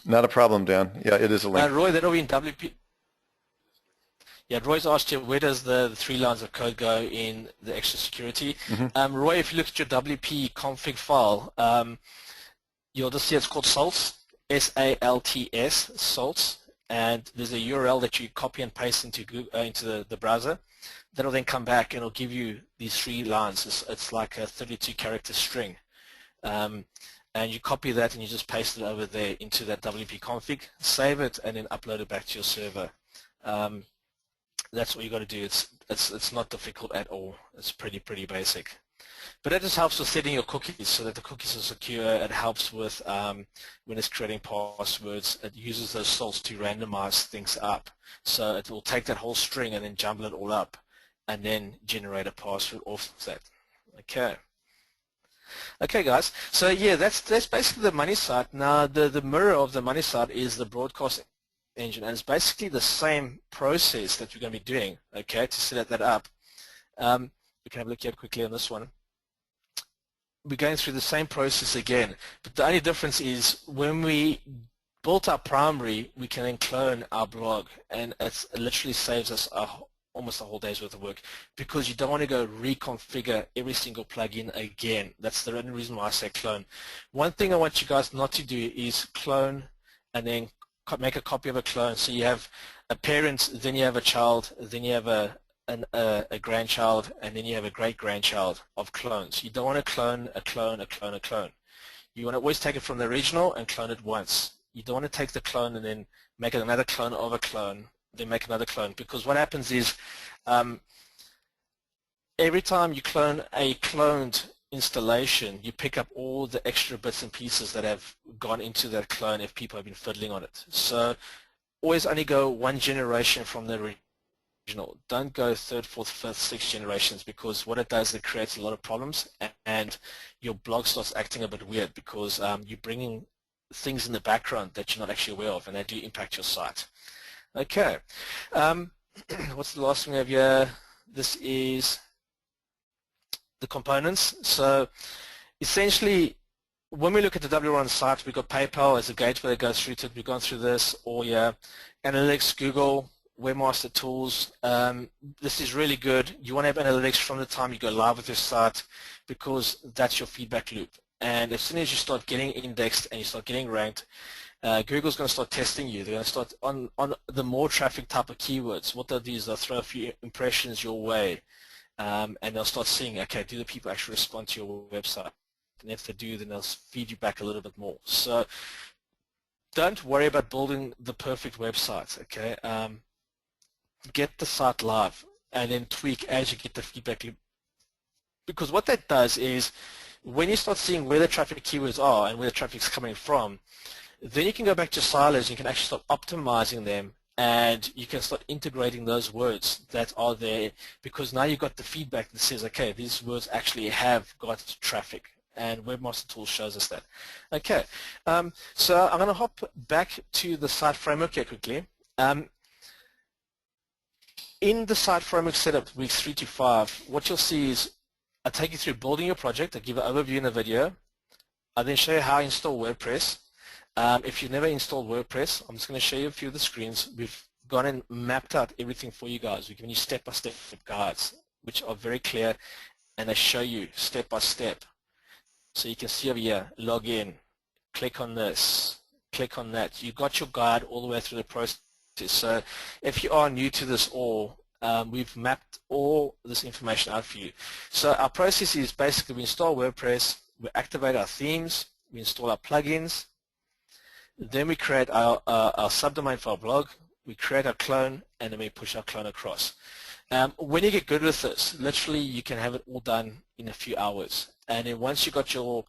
Not a problem, Dan. Yeah, it is a link. Roy, that'll be in WP. Yeah, Roy's asked you, where does the 3 lines of code go in the extra security? Roy, if you look at your WP config file, you'll just see it's called salts, S-A-L-T-S, salts, and there's a URL that you copy and paste into the browser. That'll then come back and it'll give you these 3 lines. It's like a 32-character string. And you copy that and you just paste it over there into that WP config, save it, and then upload it back to your server. That's what you got to do. It's not difficult at all. It's pretty basic. But that just helps with setting your cookies so that the cookies are secure. It helps with when it's creating passwords. It uses those salts to randomize things up. So it will take that whole string and then jumble it all up and then generate a password off that. Okay, guys. So yeah, that's basically the money site. Now the mirror of the money site is the broadcast engine, and it's basically the same process that we're going to be doing. Okay, to set that up. We can have a look here quickly on this one. We're going through the same process again, but the only difference is when we built our primary, we can then clone our blog, and it literally saves us almost a whole day's worth of work, because you don't want to go reconfigure every single plugin again. That's the only reason why I say clone. One thing I want you guys not to do is clone and then make a copy of a clone. So you have a parent, then you have a child, then you have a grandchild, and then you have a great-grandchild of clones. You don't want to clone a clone, a clone, a clone. You want to always take it from the original and clone it once. You don't want to take the clone and then make another clone of a clone, then make another clone, because what happens is every time you clone a cloned installation, you pick up all the extra bits and pieces that have gone into that clone if people have been fiddling on it. So always only go 1 generation from the original. Don't go 3rd, 4th, 5th, 6th generations, because what it does, it creates a lot of problems, and your blog starts acting a bit weird because you're bringing things in the background that you're not actually aware of, and they do impact your site. Okay, what's the last thing we have here? This is the components. So essentially, when we look at the W1 site, we've got PayPal as a gateway that goes through to it. We've gone through this, or analytics, Google, Webmaster Tools. This is really good. You want to have analytics from the time you go live with your site, because that's your feedback loop. And as soon as you start getting indexed and you start getting ranked, Google's going to start testing you. They're going to start on the more traffic type of keywords. What they'll do is they'll throw a few impressions your way, and they'll start seeing, okay, do the people actually respond to your website? And if they do, then they'll feed you back a little bit more. So don't worry about building the perfect website, okay? Get the site live and then tweak as you get the feedback loop. Because what that does is when you start seeing where the traffic keywords are and where the traffic's coming from, then you can go back to silos, you can actually start optimizing them, and you can start integrating those words that are there, because now you've got the feedback that says, okay, these words actually have got traffic, and Webmaster Tools shows us that. Okay, so I'm going to hop back to the site framework here quickly. In the site framework setup, weeks 3 to 5, what you'll see is I take you through building your project. I give an overview in the video. I then show you how to install WordPress. If you've never installed WordPress, I'm just going to show you a few of the screens. We've gone and mapped out everything for you guys. We've given you step-by-step guides, which are very clear, and they show you step-by-step. So you can see over here, log in, click on this, click on that. You've got your guide all the way through the process. So if you are new to this all, we've mapped all this information out for you. So our process is basically we install WordPress, we activate our themes, we install our plugins, then we create our subdomain for our blog, we create our clone, and then we push our clone across. When you get good with this, literally you can have it all done in a few hours. And then once you got your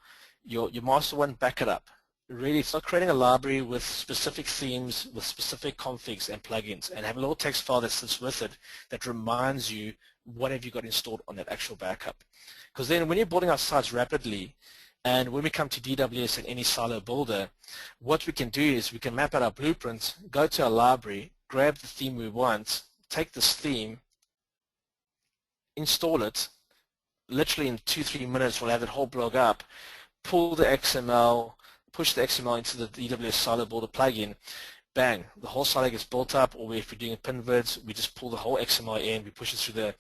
master one, back it up. Really start creating a library with specific themes, with specific configs and plugins, and have a little text file that sits with it that reminds you what have you got installed on that actual backup. Because then when you're building our sites rapidly, and when we come to DWS and any silo builder, what we can do is we can map out our blueprint, go to our library, grab the theme we want, take this theme, install it, literally in 2-3 minutes we'll have that whole blog up, pull the XML, push the XML into the DWS silo builder plugin, bang, the whole silo gets built up, or if we're doing a pinvids, we just pull the whole XML in, we push it through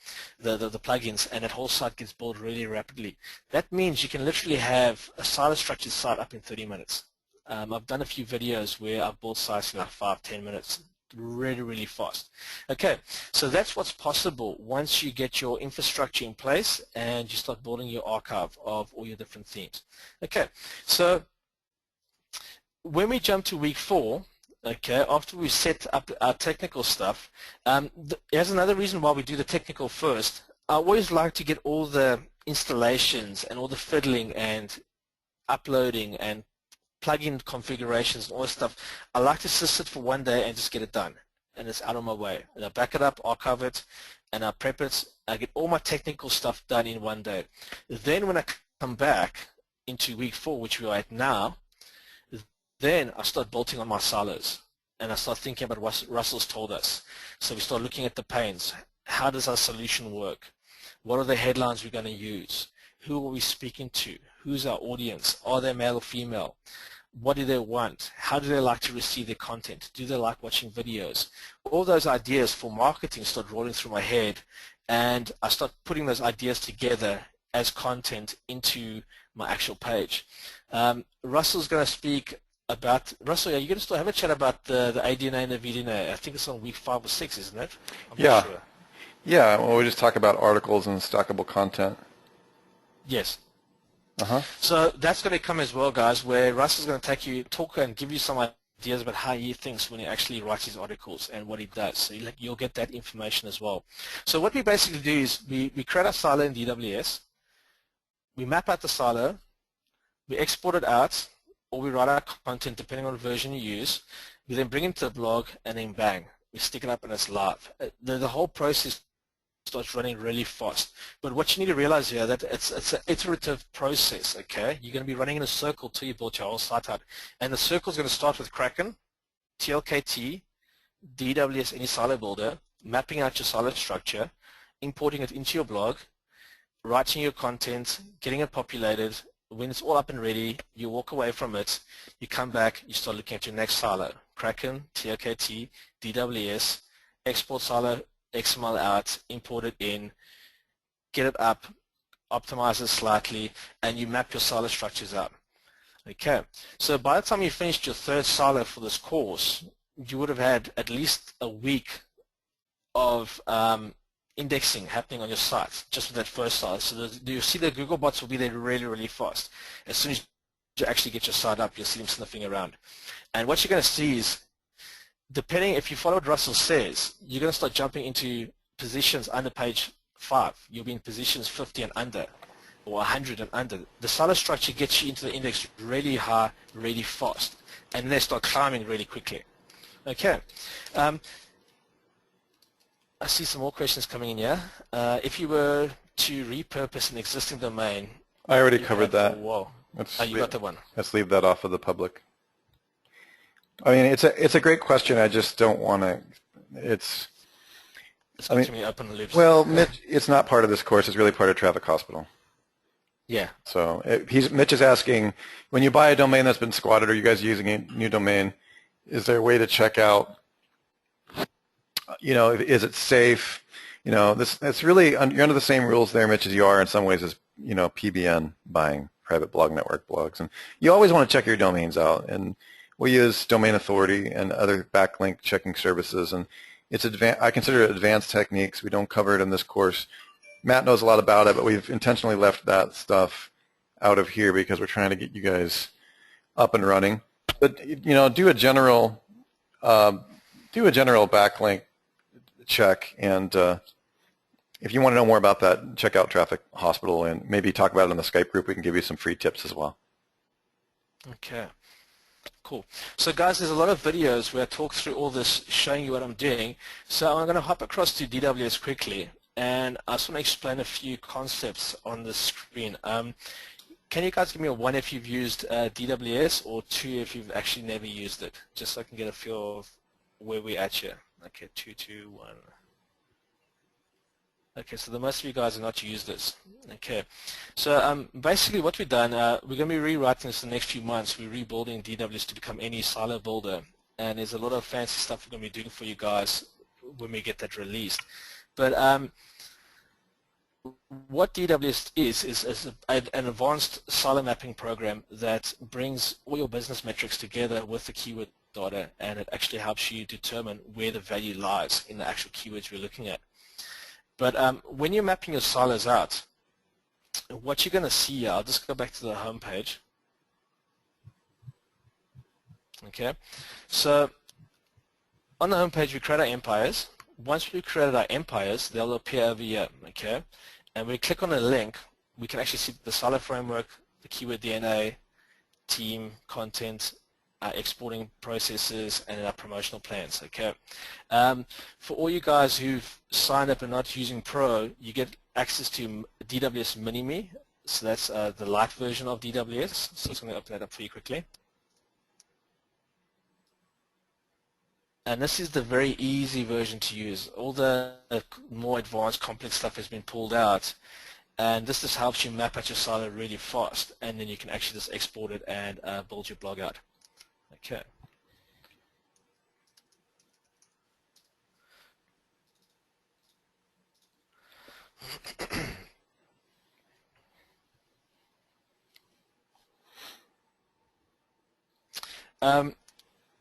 the plugins, and that whole site gets built really rapidly. That means you can literally have a silo structured site up in 30 minutes. I've done a few videos where I've built sites in like 5-10 minutes, really, really fast. Okay, so that's what's possible once you get your infrastructure in place and you start building your archive of all your different themes. Okay, so when we jump to week 4, okay, after we set up our technical stuff, here's another reason why we do the technical first. I always like to get all the installations and all the fiddling and uploading and plugin configurations and all this stuff. I like to just sit for one day and just get it done, and it's out of my way. And I back it up, archive it, and I prep it. I get all my technical stuff done in one day. Then when I come back into week 4, which we are at now, then I start bolting on my silos, and I start thinking about what Russell's told us. So we start looking at the pains. How does our solution work? What are the headlines we're going to use? Who are we speaking to? Who's our audience? Are they male or female? What do they want? How do they like to receive their content? Do they like watching videos? All those ideas for marketing start rolling through my head, and I start putting those ideas together as content into my actual page. Russell's going to speak about, Russell, are you going to still have a chat about the ADNA and the VDNA? I think it's on week 5 or 6, isn't it? I'm not sure. Yeah, well, we just talk about articles and stackable content. Yes. So that's going to come as well, guys, where Russell's going to talk and give you some ideas about how he thinks when he actually writes his articles and what he does. So you'll get that information as well. So what we basically do is we create a silo in DWS, we map out the silo, we export it out, or we write our content depending on the version you use. We then bring it to the blog, and then bang, we stick it up and it's live. The whole process starts running really fast. But what you need to realize here that it's an iterative process, okay? You're going to be running in a circle till you build your whole site out. And the circle is going to start with Kraken, TLKT, DWS, any silo builder, mapping out your silo structure, importing it into your blog, writing your content, getting it populated. When it's all up and ready, you walk away from it, you come back, you start looking at your next silo, Kraken, TLKT, DWS, export silo, XML out, import it in, get it up, optimize it slightly, and you map your silo structures out. Okay, so by the time you finished your 3rd silo for this course, you would have had at least a week of indexing happening on your site just with that first silo. So you see the Google bots will be there really, really fast. As soon as you actually get your site up, you'll see them sniffing around. And what you're going to see is, depending if you follow what Russell says, you're going to start jumping into positions under page 5. You'll be in positions 50 and under, or 100 and under. The silo structure gets you into the index really high, really fast, and they start climbing really quickly. Okay. I see some more questions coming in here. If you were to repurpose an existing domain, I already covered that. Oh, you got the one. Let's leave that off of the public. I mean, it's a great question. I just don't want to. It's too many open loops. Well, Mitch, it's not part of this course. It's really part of Traffic Hospital. Yeah. So Mitch is asking, when you buy a domain that's been squatted, or you guys are using a new domain, is there a way to check out? Is it safe? It's really, you're under the same rules there, Mitch, as you are in some ways as, PBN, buying private blog network blogs. And you always want to check your domains out. And We use domain authority and other backlink checking services, and I consider it advanced techniques. We don't cover it in this course. Matt knows a lot about it, but we've intentionally left that stuff out of here because we're trying to get you guys up and running. But do a general backlink check, and if you want to know more about that, check out Traffic Hospital and maybe talk about it in the Skype group. We can give you some free tips as well. Okay, cool. So guys, there's a lot of videos where I talk through all this, showing you what I'm doing. So I'm going to hop across to DWS quickly, and I just want to explain a few concepts on the screen. Can you guys give me a 1 if you've used DWS, or 2 if you've actually never used it, just so I can get a feel of where we're at here? Okay, 2, 2, 1. Okay, so the most of you guys have not used this. Okay, so basically what we've done, we're going to be rewriting this in the next few months. We're rebuilding DWS to become any silo builder, and there's a lot of fancy stuff we're going to be doing for you guys when we get that released. But what DWS is an advanced silo mapping program that brings all your business metrics together with the keyword data, and it actually helps you determine where the value lies in the actual keywords we're looking at. But when you're mapping your silos out, what you're going to see here, I'll just go back to the home page. Okay, so on the home page we create our empires. Once we've created our empires, they'll appear over here. Okay, and when we click on a link, we can actually see the silo framework, the keyword DNA, team, content, exporting processes, and our promotional plans. Okay, for all you guys who've signed up and not using Pro, you get access to DWS Mini-Me. So that's the light version of DWS. So I'm going to open that up for you quickly. And this is the very easy version to use. All the more advanced, complex stuff has been pulled out. And this just helps you map out your silo really fast. And then you can actually just export it and build your blog out. Okay.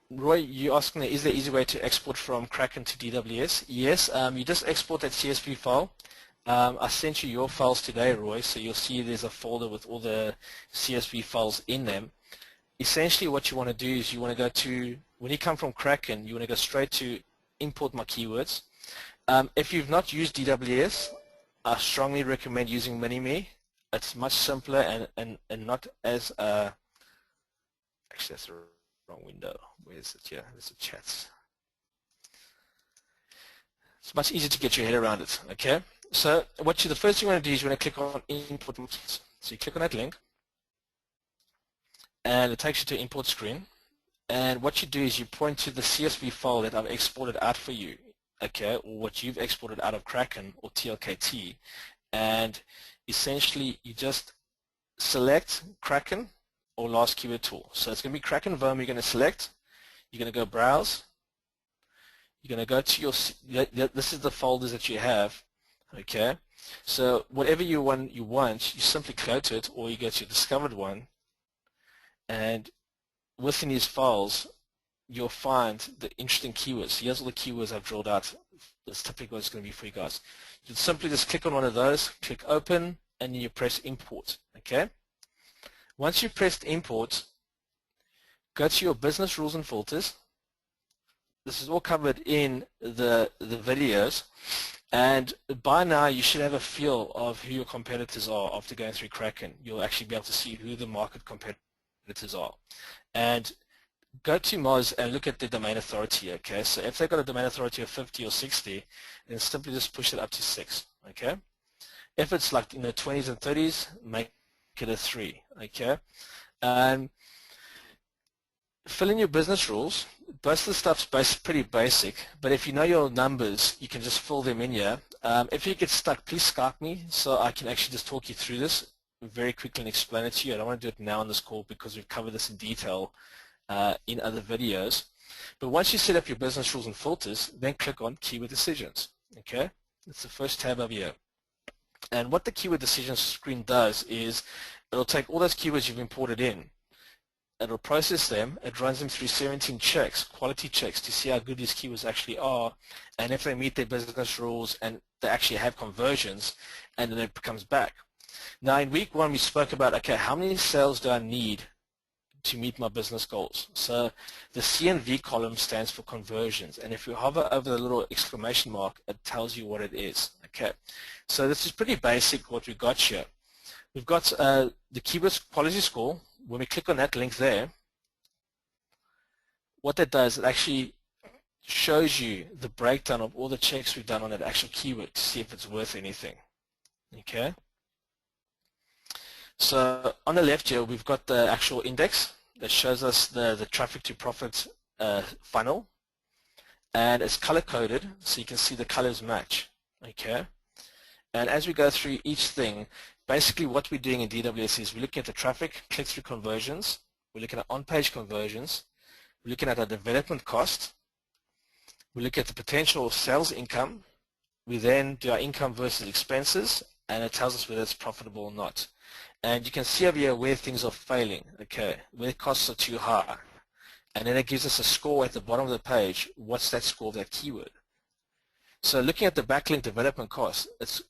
Roy, you're asking, is there an easy way to export from Kraken to DWS? Yes, you just export that CSV file. I sent you your files today, Roy, so you'll see there's a folder with all the CSV files in them. Essentially what you want to do is you want to go to, when you come from Kraken, you want to go straight to import my keywords. If you've not used DWS, I strongly recommend using Mini-Me. It's much simpler and not as, actually that's the wrong window. Where is it? Yeah, there's the chats. It's much easier to get your head around it, okay? So the first thing you want to do is you want to click on import. So you click on that link, and it takes you to import screen. And what you do is you point to the CSV file that I've exported out for you, okay, or what you've exported out of Kraken or TLKT, and essentially you just select Kraken or last keyword tool. So it's going to be Kraken Vom. You're going to select. You're going to go browse. You're going to go to your. This is the folders that you have, okay. So whatever you want, you simply go to it, or you go to your discovered one, and within these files, you'll find the interesting keywords. Here's all the keywords I've drilled out. That's typically what it's going to be for you guys. You simply just click on one of those, click open, and then you press import, okay. Once you've pressed import, go to your business rules and filters. This is all covered in the videos, and by now you should have a feel of who your competitors are after going through Kraken. You'll actually be able to see who the market competitors are. And go to Moz and look at the domain authority, okay? So if they've got a domain authority of 50 or 60, then simply just push it up to 6, okay? If it's like in the 20s and 30s, make it a 3, okay? And fill in your business rules. Most of the stuff's pretty basic, but if you know your numbers, you can just fill them in here. If you get stuck, please Skype me so I can actually just talk you through this very quickly and explain it to you. I don't want to do it now on this call because we've covered this in detail in other videos. But once you set up your business rules and filters, then click on Keyword Decisions. Okay, it's the first tab over here. And what the Keyword Decisions screen does is it'll take all those keywords you've imported in, it'll process them, it runs them through 17 checks, quality checks, to see how good these keywords actually are, and if they meet their business rules and they actually have conversions, and then it comes back. Now in week 1 we spoke about, okay, how many sales do I need to meet my business goals? So the CNV column stands for conversions, and if you hover over the little exclamation mark, it tells you what it is. Okay, so this is pretty basic what we've got here. We've got the keywords quality score. When we click on that link there, what that does, it actually shows you the breakdown of all the checks we've done on that actual keyword to see if it's worth anything. Okay. So on the left here, we've got the actual index that shows us the traffic to profit funnel, and it's color coded so you can see the colors match. Okay. And as we go through each thing, basically what we're doing in DWS is we're looking at the traffic, click-through conversions, we're looking at on-page conversions, we're looking at our development cost, we look at the potential sales income, we then do our income versus expenses, and it tells us whether it's profitable or not. And you can see over here where things are failing, okay, where costs are too high. And then it gives us a score at the bottom of the page. What's that score of that keyword? So looking at the backlink development cost, it's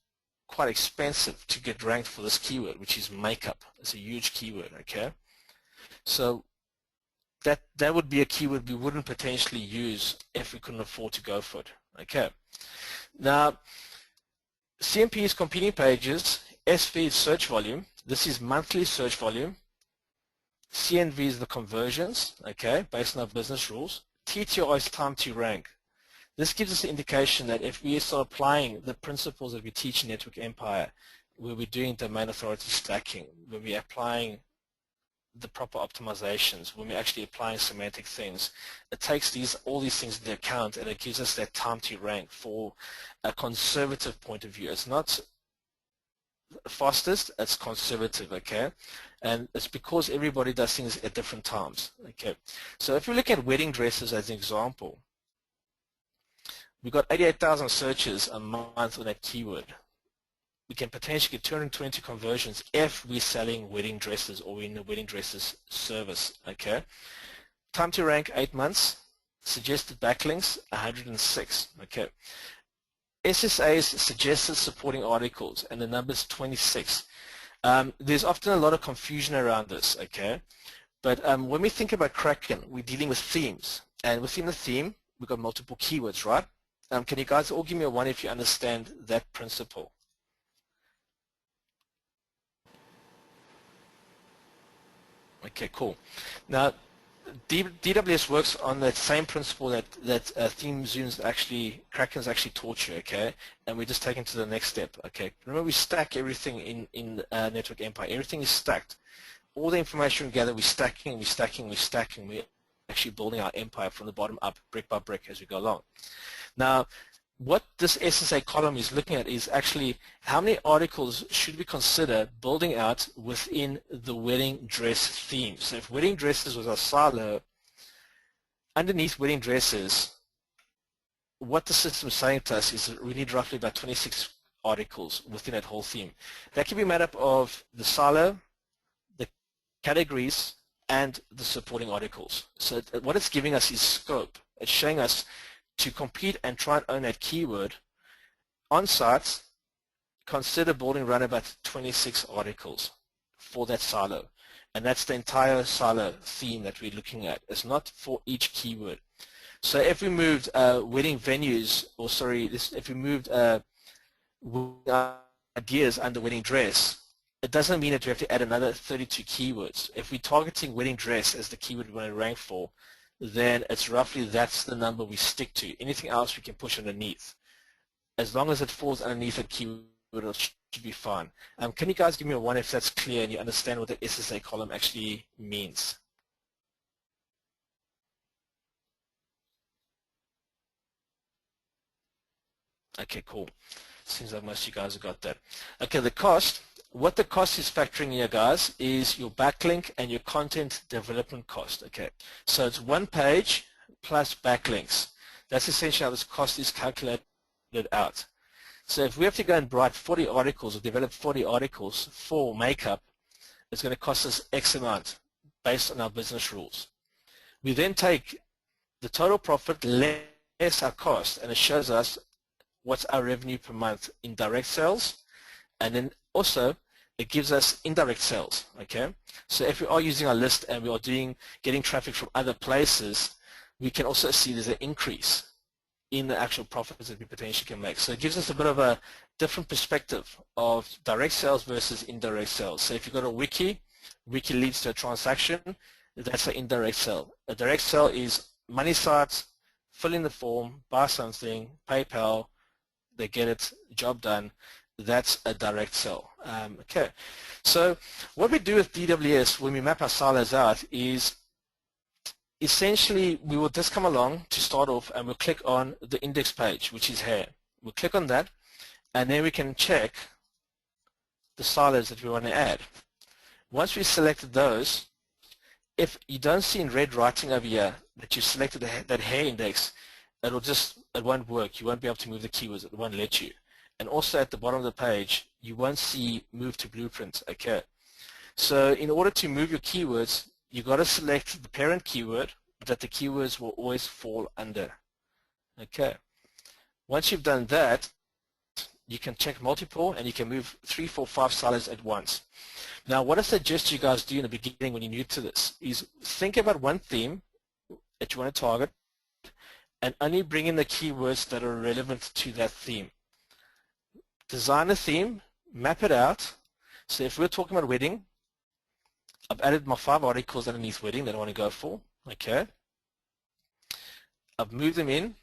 quite expensive to get ranked for this keyword, which is makeup. It's a huge keyword, okay? So that would be a keyword we wouldn't potentially use if we couldn't afford to go for it, okay? Now, CMP is competing pages, SV is search volume, this is monthly search volume, CNV is the conversions, okay, based on our business rules, TTR is time to rank. This gives us an indication that if we start applying the principles that we teach in Network Empire, where we're doing domain authority stacking, when we're applying the proper optimizations, when we're actually applying semantic things, it takes all these things into account, and it gives us that time to rank for a conservative point of view. It's not fastest, it's conservative, okay? And it's because everybody does things at different times, okay? So if we look at wedding dresses as an example, we've got 88,000 searches a month on that keyword. We can potentially get 220 conversions if we're selling wedding dresses or we're in the wedding dresses service, okay? Time to rank 8 months, suggested backlinks 106, okay? SSA's suggested supporting articles, and the number is 26. There's often a lot of confusion around this, okay? But when we think about Kraken, we're dealing with themes, and within the theme, we've got multiple keywords, right? Can you guys all give me a 1 if you understand that principle? Okay, cool. Now, DWS works on that same principle that Theme Zoom's Kraken's actually taught you, okay? And we're just taking to the next step, okay? Remember, we stack everything in Network Empire. Everything is stacked. All the information we gather, we're stacking, we're stacking, we're stacking. We're actually building our empire from the bottom up, brick by brick, as we go along. Now, what this SSA column is looking at is actually how many articles should we consider building out within the wedding dress theme. So if wedding dresses was our silo, underneath wedding dresses, what the system is saying to us is that we need roughly about 26 articles within that whole theme. That can be made up of the silo, the categories, and the supporting articles. So what it's giving us is scope. It's showing us to compete and try and own that keyword on site, consider building around about 26 articles for that silo. And that's the entire silo theme that we're looking at. It's not for each keyword. So if we moved wedding venues, or sorry, if we moved ideas under wedding dress, it doesn't mean that we have to add another 32 keywords. If we're targeting wedding dress as the keyword we want to rank for, then it's roughly that's the number we stick to. Anything else we can push underneath. As long as it falls underneath a keyword, it should be fine. Can you guys give me a 1 if that's clear and you understand what the SSA column actually means? Okay, cool. Seems like most of you guys have got that. Okay, the cost. What the cost is factoring here, guys, is your backlink and your content development cost. Okay, so it's 1 page plus backlinks. That's essentially how this cost is calculated out. So if we have to go and write 40 articles or develop 40 articles for makeup, it's going to cost us X amount. based on our business rules. We then take the total profit less our cost, and it shows us what's our revenue per month in direct sales, and then also it gives us indirect sales. Okay, so if we are using our list and we are getting traffic from other places, we can also see there's an increase in the actual profits that we potentially can make. So it gives us a bit of a different perspective of direct sales versus indirect sales. So if you've got a wiki leads to a transaction, that's an indirect sale. A direct sale is money sites, fill in the form, buy something, PayPal, they get it, job done. That's a direct sell. Okay, so what we do with DWS when we map our silos out is essentially we will just come along to start off and we'll click on the index page, which is here. We'll click on that, and then we can check the silos that we want to add. Once we've selected those, if you don't see in red writing over here that you selected that hair index, it won't work. You won't be able to move the keywords. It won't let you. And also at the bottom of the page, you won't see move to blueprint. Okay. So in order to move your keywords, you've got to select the parent keyword that the keywords will always fall under. Okay. Once you've done that, you can check multiple and you can move 3, 4, 5 silos at once. Now what I suggest you guys do in the beginning when you're new to this is think about one theme that you want to target and only bring in the keywords that are relevant to that theme. Design a theme, map it out. So if we're talking about wedding, I've added my 5 articles underneath wedding that I want to go for. Okay. I've moved them in.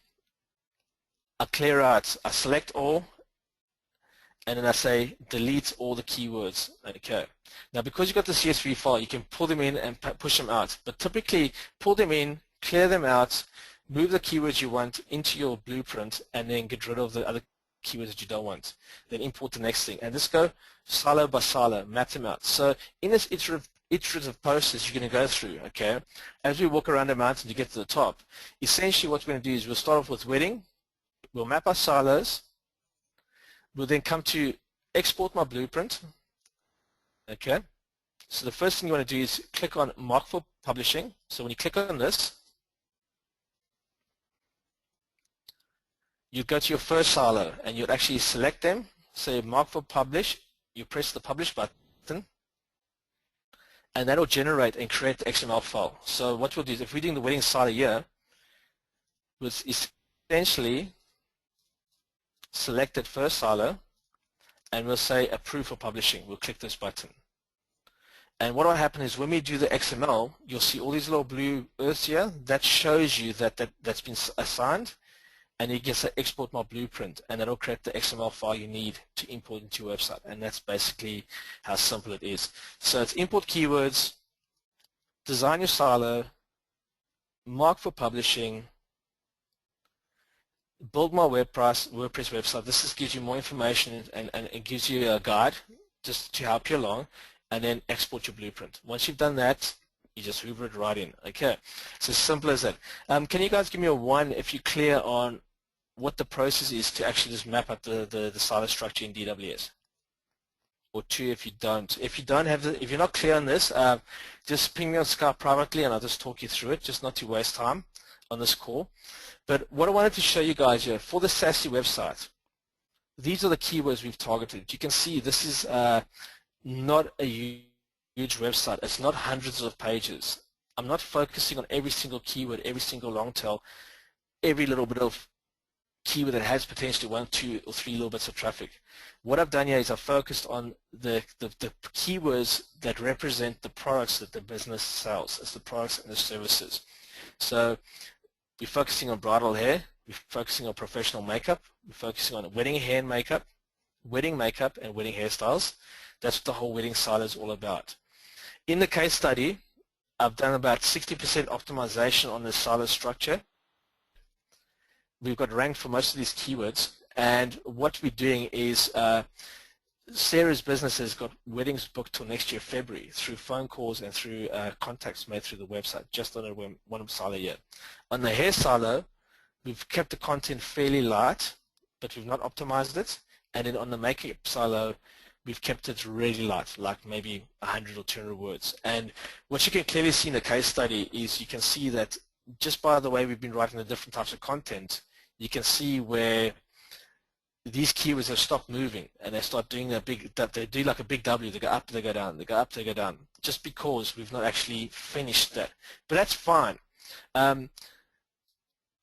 I clear out. I select all, and then I say delete all the keywords. Okay. Now because you've got the CSV file, you can pull them in and push them out. But typically, pull them in, clear them out, move the keywords you want into your blueprint, and then get rid of the other keywords that you don't want. Then import the next thing. And just go silo by silo, map them out. So in this iterative process you're going to go through, okay, as we walk around the mountain to get to the top, essentially what we're going to do is we'll start off with wedding, we'll map our silos, we'll then come to export my blueprint, okay. So the first thing you want to do is click on mark for publishing. So when you click on this, you go to your first silo and you'll actually select them, say mark for publish, you press the publish button, and that will generate and create the XML file. So what we'll do is if we're doing the wedding silo here, we'll essentially select that first silo and we'll say approve for publishing. We'll click this button. And what will happen is when we do the XML, you'll see all these little blue earths here. That shows you that's been assigned, and you can say export my blueprint, and that'll create the XML file you need to import into your website. And that's basically how simple it is. So it's import keywords, design your silo, mark for publishing, build my WordPress website. This just gives you more information and it gives you a guide just to help you along, and then export your blueprint. Once you've done that, you just hoover it right in. Okay, it's as simple as that. Can you guys give me a 1 if you're clear on what the process is to actually just map out the silo structure in DWS? Or 2 if you don't. If you're not clear on this, just ping me on Skype privately and I'll just talk you through it, just not to waste time on this call. But what I wanted to show you guys here, for the SASE website, these are the keywords we've targeted. You can see this is not a huge website. It's not hundreds of pages. I'm not focusing on every single keyword, every single long tail, every little bit of keyword that has potentially 1, 2, or 3 little bits of traffic. What I've done here is I've focused on the keywords that represent the products that the business sells. It's the products and the services. So we're focusing on bridal hair, we're focusing on professional makeup, we're focusing on wedding hair and makeup, wedding makeup and wedding hairstyles. That's what the whole wedding silo is all about. In the case study, I've done about 60% optimization on the silo structure. We've got ranked for most of these keywords, and what we're doing is Sarah's business has got weddings booked till next year, February, through phone calls and through contacts made through the website, just on a one silo here. On the hair silo, we've kept the content fairly light, but we've not optimized it. And then on the makeup silo, we've kept it really light, like maybe 100 or 200 words. And what you can clearly see in the case study is you can see that just by the way we've been writing the different types of content, you can see where these keywords have stopped moving and they start doing they do like a big W, they go up, they go down, they go up, they go down, just because we've not actually finished that. But that's fine.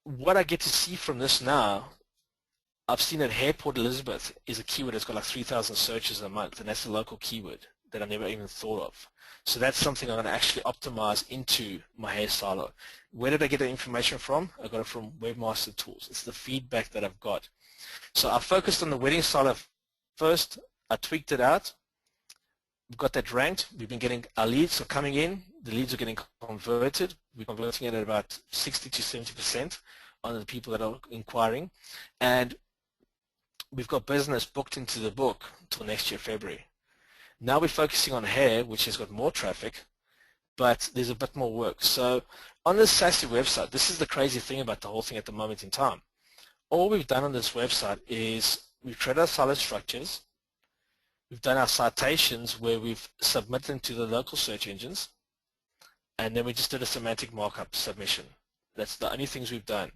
What I get to see from this now, I've seen that Hair Port Elizabeth is a keyword that's got like 3,000 searches a month, and that's a local keyword that I never even thought of. So that's something I'm going to actually optimize into my hair silo. Where did I get the information from? I got it from Webmaster Tools. It's the feedback that I've got. So I focused on the wedding silo first. I tweaked it out. We've got that ranked. We've been getting our leads are coming in. The leads are getting converted. We're converting it at about 60 to 70% on the people that are inquiring. And we've got business booked into the book until next year, February. Now we're focusing on hair, which has got more traffic, but there's a bit more work. So on this SASE website, this is the crazy thing about the whole thing at the moment in time. All we've done on this website is we've created our silo structures, we've done our citations where we've submitted them to the local search engines, and then we just did a semantic markup submission. That's the only things we've done.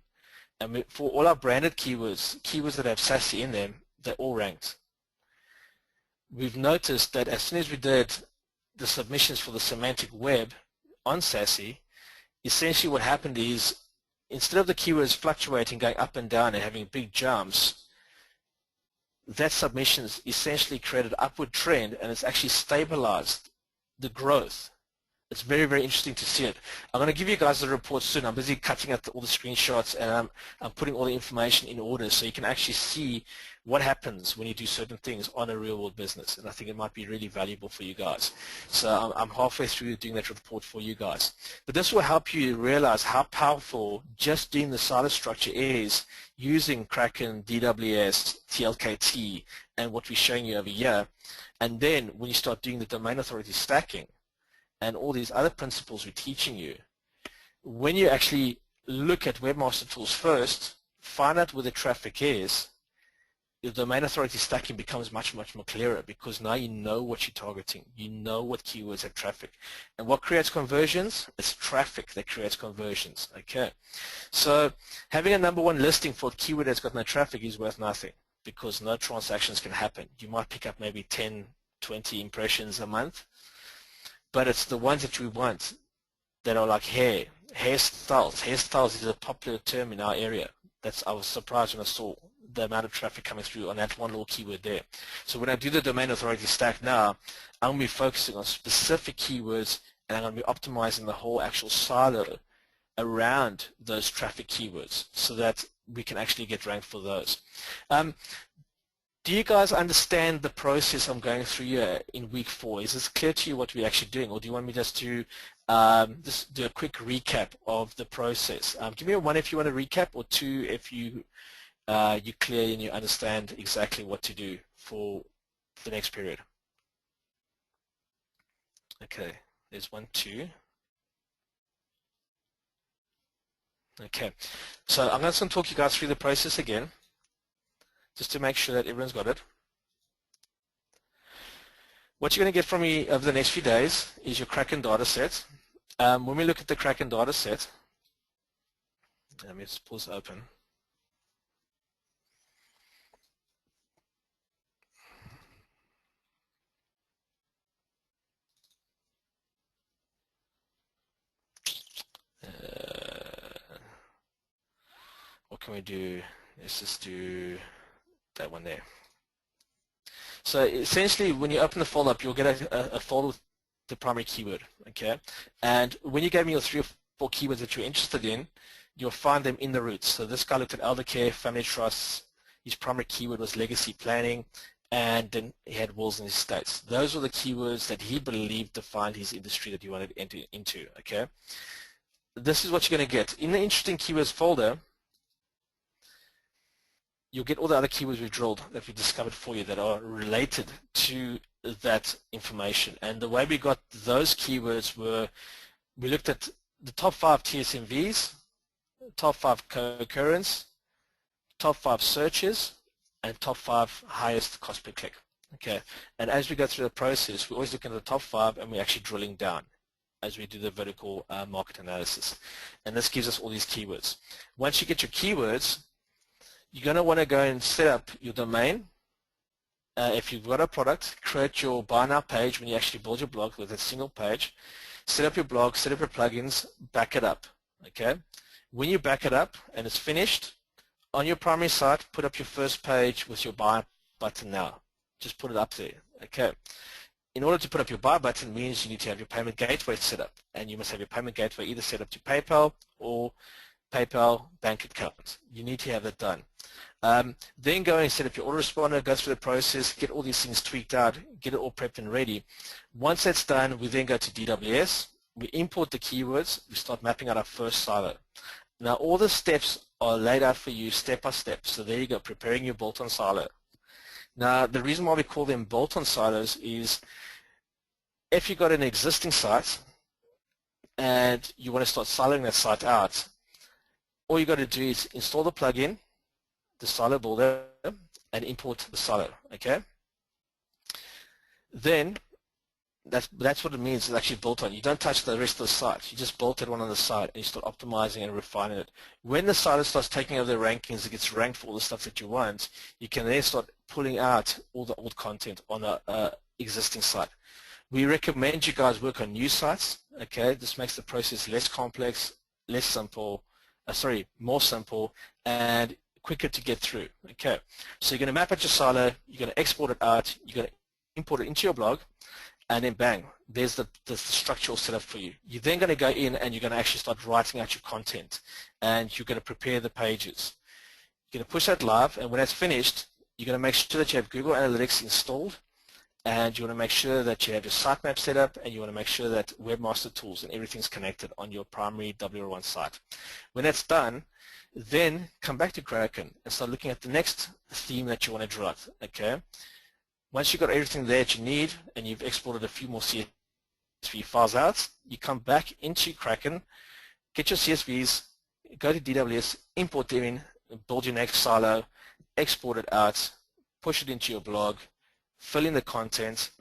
And for all our branded keywords, keywords that have SASE in them, they're all ranked. We've noticed that as soon as we did the submissions for the semantic web on SASE, essentially what happened is instead of the keywords fluctuating, going up and down and having big jumps, that submissions essentially created an upward trend and it's actually stabilized the growth. It's very, very interesting to see it. I'm going to give you guys the report soon. I'm busy cutting out all the screenshots and I'm putting all the information in order so you can actually see what happens when you do certain things on a real world business, and I think it might be really valuable for you guys. So I'm halfway through doing that report for you guys. But this will help you realize how powerful just doing the silo structure is using Kraken, DWS, TLKT, and what we're showing you over here. And then when you start doing the domain authority stacking and all these other principles we're teaching you, when you actually look at Webmaster Tools first, find out where the traffic is, your domain authority stacking becomes much, much more clearer because now you know what you're targeting. You know what keywords have traffic. And what creates conversions? It's traffic that creates conversions. Okay. So having a #1 listing for a keyword that's got no traffic is worth nothing because no transactions can happen. You might pick up maybe 10, 20 impressions a month, but it's the ones that we want that are like hair, hairstyles. Hairstyles is a popular term in our area. I was surprised when I saw the amount of traffic coming through on that one little keyword there. So when I do the domain authority stack now, I'm going to be focusing on specific keywords and I'm going to be optimizing the whole actual silo around those traffic keywords so that we can actually get ranked for those. Do you guys understand the process I'm going through here in week 4? Is this clear to you what we're actually doing, or do you want me just to just do a quick recap of the process? Give me a 1 if you want to recap, or 2 if you're clear and you understand exactly what to do for the next period. Okay, there's 1, 2. Okay, so I'm just going to talk you guys through the process again, just to make sure that everyone's got it. What you're going to get from me over the next few days is your Kraken data set. When we look at the Kraken data set, let me just pause open. What can we do? Let's just do that one there. So essentially, when you open the folder up, you'll get a folder with the primary keyword, okay? And when you gave me your 3 or 4 keywords that you're interested in, you'll find them in the roots. So this guy looked at elder care, family trusts. His primary keyword was legacy planning, and then he had wills and estates. Those were the keywords that he believed defined his industry that he wanted to enter into, okay? This is what you're going to get. In the interesting keywords folder, you'll get all the other keywords we've drilled that we discovered for you that are related to that information. And the way we got those keywords were, we looked at the top 5 TSMVs, top 5 co-occurrence, top 5 searches, and top 5 highest cost per click. Okay, and as we go through the process, we always look at the top 5 and we're actually drilling down as we do the vertical market analysis. And this gives us all these keywords. Once you get your keywords, you're going to want to go and set up your domain. If you've got a product, create your buy now page when you actually build your blog with a single page. Set up your blog, set up your plugins, back it up. Okay. When you back it up and it's finished, on your primary site, put up your first page with your buy button now. Just put it up there. Okay. In order to put up your buy button means you need to have your payment gateway set up, and you must have your payment gateway either set up to PayPal or PayPal bank account. You need to have that done. Then go and set up your autoresponder, go through the process, get all these things tweaked out, get it all prepped and ready. Once that's done, we then go to DWS, we import the keywords, we start mapping out our first silo. Now all the steps are laid out for you step by step. So there you go, preparing your bolt-on silo. Now the reason why we call them bolt-on silos is if you've got an existing site and you want to start siloing that site out, all you got to do is install the plugin, the silo builder, and import the silo. Okay. Then that's what it means. It's actually built on. You don't touch the rest of the site. You just bolt it one on the side and you start optimizing and refining it. When the silo starts taking over the rankings, it gets ranked for all the stuff that you want. You can then start pulling out all the old content on a existing site. We recommend you guys work on new sites. Okay, this makes the process less complex, less simple. More simple and quicker to get through. Okay, so you're going to map out your silo, you're going to export it out, you're going to import it into your blog, and then bang, there's the structural setup for you. You're then going to go in and you're going to actually start writing out your content, and you're going to prepare the pages. You're going to push that live, and when that's finished, you're going to make sure that you have Google Analytics installed, and you want to make sure that you have your sitemap set up, and you want to make sure that Webmaster Tools and everything's connected on your primary WR1 site. When that's done, then come back to Kraken and start looking at the next theme that you want to drill out. Okay. Once you've got everything there that you need and you've exported a few more CSV files out, you come back into Kraken, get your CSVs, go to DWS, import them in, build your next silo, export it out, push it into your blog, fill in the content,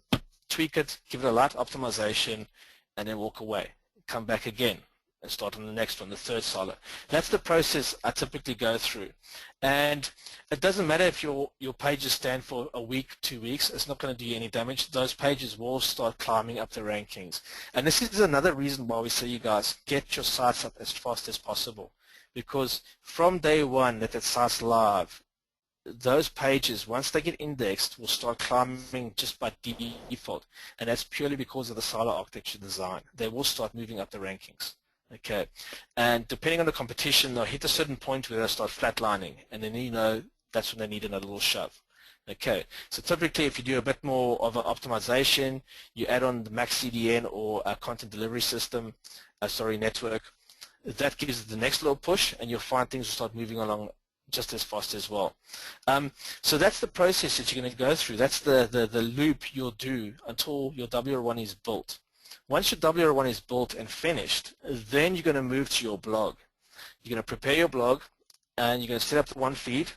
tweak it, give it a light optimization, and then walk away. Come back again and start on the next one, the third silo. That's the process I typically go through. And it doesn't matter if your pages stand for a week, 2 weeks, it's not going to do you any damage. Those pages will start climbing up the rankings. And this is another reason why we say, you guys, get your sites up as fast as possible. Because from day one that site's live, those pages, once they get indexed, will start climbing just by default. And that's purely because of the silo architecture design. They will start moving up the rankings. Okay, and depending on the competition, they'll hit a certain point where they'll start flatlining, and then you know that's when they need another little shove. Okay, so typically if you do a bit more of an optimization, you add on the Max CDN or a content delivery system, network, that gives it the next little push, and you'll find things will start moving along just as fast as well. So that's the process that you're going to go through. That's the loop you'll do until your WR1 is built. Once your WR1 is built and finished, then you're going to move to your blog. You're going to prepare your blog, and you're going to set up the one feed,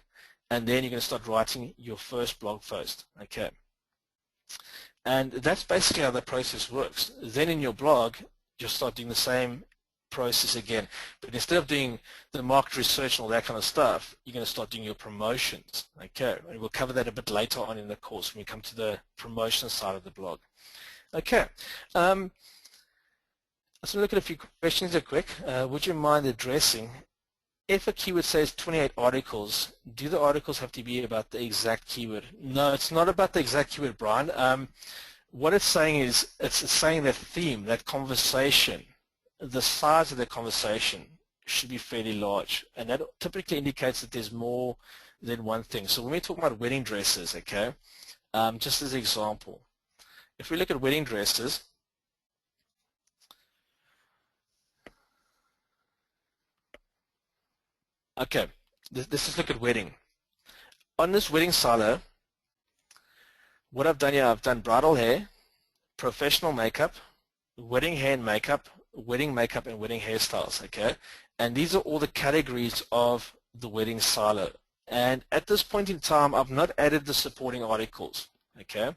and then you're going to start writing your first blog post. Okay. And that's basically how the process works. Then in your blog, you'll start doing the same process again. But instead of doing the market research and all that kind of stuff, you're going to start doing your promotions. Okay. And we'll cover that a bit later on in the course when we come to the promotion side of the blog. Okay, let's look at a few questions real quick. Would you mind addressing, if a keyword says 28 articles, do the articles have to be about the exact keyword? No, it's not about the exact keyword, Brian. What it's saying is, it's saying that theme, that conversation, the size of the conversation should be fairly large, and that typically indicates that there's more than one thing. So when we talk about wedding dresses, okay, just as an example, if we look at wedding dresses, okay, this is look at wedding. On this wedding silo, what I've done here, I've done bridal hair, professional makeup, wedding hair and makeup, and wedding hairstyles, okay? And these are all the categories of the wedding silo. And at this point in time, I've not added the supporting articles, Okay.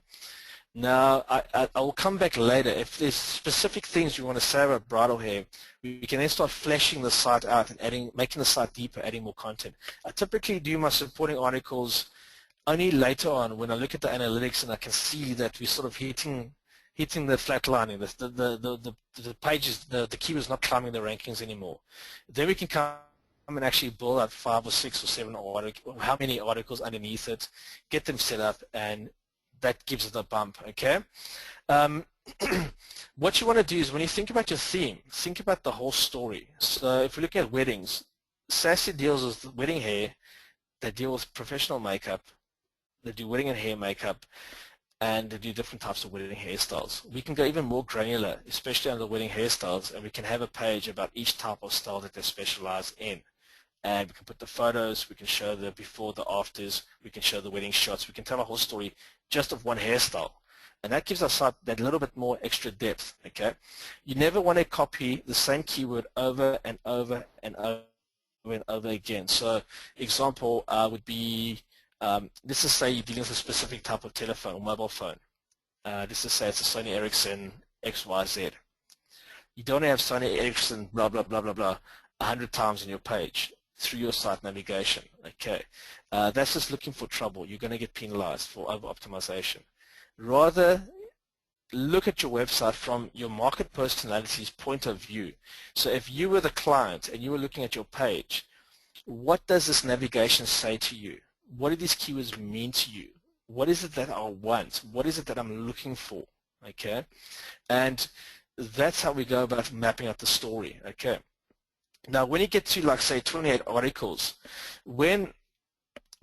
Now, I will come back later. If there's specific things you want to say about bridal hair, we can then start fleshing the site out and making the site deeper, adding more content. I typically do my supporting articles only later on when I look at the analytics and I can see that we're sort of hitting the flat lining, the pages, the keywords not climbing the rankings anymore. Then we can come and actually build out 5 or 6 or 7 articles, how many articles underneath it, get them set up, and that gives it a bump, okay? What you want to do is when you think about your theme, think about the whole story. So if we look at weddings, Sassy deals with wedding hair, they deal with professional makeup, they do wedding and hair makeup, and they do different types of wedding hairstyles. We can go even more granular, especially under wedding hairstyles, and we can have a page about each type of style that they specialize in. And we can put the photos, we can show the before, the afters, we can show the wedding shots, we can tell a whole story just of one hairstyle. And that gives us that little bit more extra depth, okay? You never want to copy the same keyword over and over and over and over again. So example would be, let's just say you're dealing with a specific type of telephone or mobile phone. Let's just say it's a Sony Ericsson XYZ. You don't have Sony Ericsson blah, blah, blah, blah, blah 100 times on your page through your site navigation. Okay, that's just looking for trouble. You're going to get penalized for over-optimization. Rather, look at your website from your market personality's point of view. So if you were the client and you were looking at your page, what does this navigation say to you? What do these keywords mean to you? What is it that I want? What is it that I'm looking for? Okay, and that's how we go about mapping out the story. Okay. Now, when you get to, like, say, 28 articles, when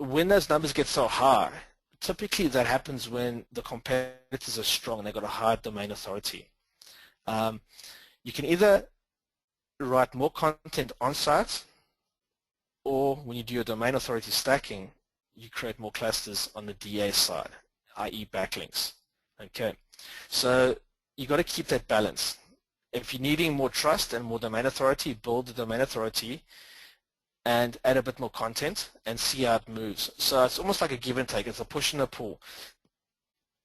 those numbers get so high, typically that happens when the competitors are strong and they've got a high domain authority. You can either write more content on site, or when you do your domain authority stacking, you create more clusters on the DA side, i.e. backlinks. Okay, so you've got to keep that balance. If you're needing more trust and more domain authority, build the domain authority and add a bit more content and see how it moves. So it's almost like a give and take. It's a push and a pull.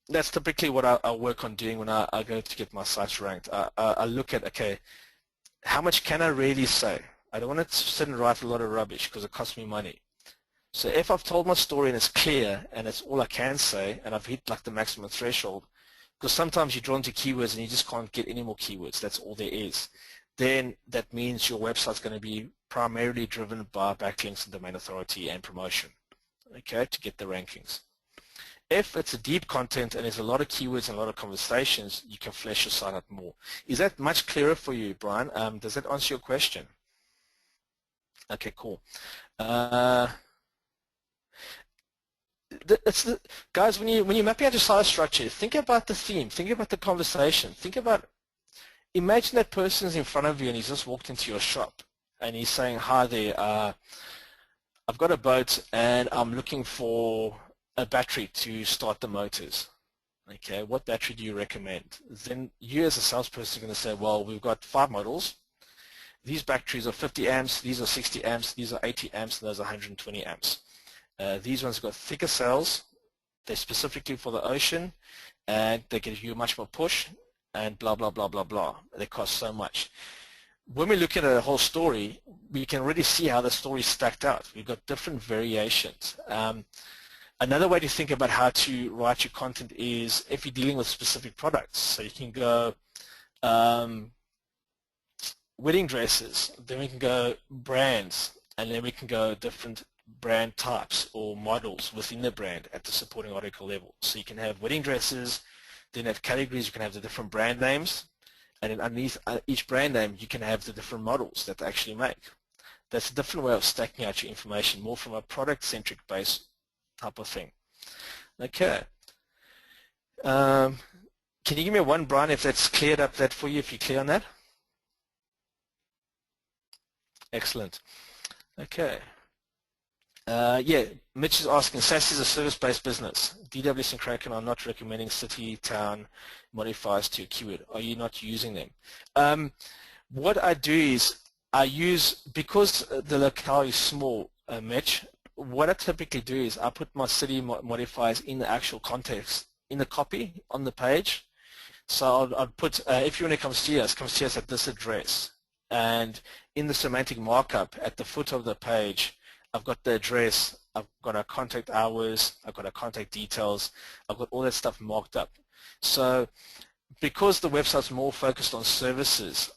That's typically what I work on doing when I go to get my sites ranked. I look at, okay, how much can I really say? I don't want to sit and write a lot of rubbish because it costs me money. So if I've told my story and it's clear and it's all I can say and I've hit like the maximum threshold, because sometimes you're drawn to keywords and you just can't get any more keywords, that's all there is, then that means your website's going to be primarily driven by backlinks and domain authority and promotion, okay, to get the rankings. If it's a deep content and there's a lot of keywords and a lot of conversations, you can flesh your site out more. Is that much clearer for you, Brian? Does that answer your question? Okay, cool. Guys, when you're mapping out your site structure, think about the theme, think about the conversation, imagine that person's in front of you and he's just walked into your shop and he's saying, hi there, I've got a boat and I'm looking for a battery to start the motors. Okay, what battery do you recommend? Then you as a salesperson are going to say, well, we've got 5 models. These batteries are 50 amps, these are 60 amps, these are 80 amps, and those are 120 amps. These ones have got thicker cells, they're specifically for the ocean, and they give you much more push, and blah, blah, blah, blah, blah. They cost so much. When we look at a whole story, we can really see how the story is stacked out. We've got different variations. Another way to think about how to write your content is if you're dealing with specific products. So you can go wedding dresses, then we can go brands, and then we can go different brand types or models within the brand at the supporting article level. So you can have wedding dresses, then have categories, you can have the different brand names, and then underneath each brand name you can have the different models that they actually make. That's a different way of stacking out your information, more from a product-centric base type of thing. Okay. Can you give me one, Brian, if that's cleared up that for you, if you're clear on that? Excellent. Okay. Yeah, Mitch is asking, SaaS is a service-based business. DWS and Kraken are not recommending city, town modifiers to a keyword. Are you not using them? What I do is I use, because the locale is small, Mitch, what I typically do is I put my city modifiers in the actual context in the copy on the page. So I'd put, if you want to come see us at this address. And in the semantic markup at the foot of the page, I've got the address, I've got our contact hours, I've got our contact details, I've got all that stuff marked up. So because the website's more focused on services,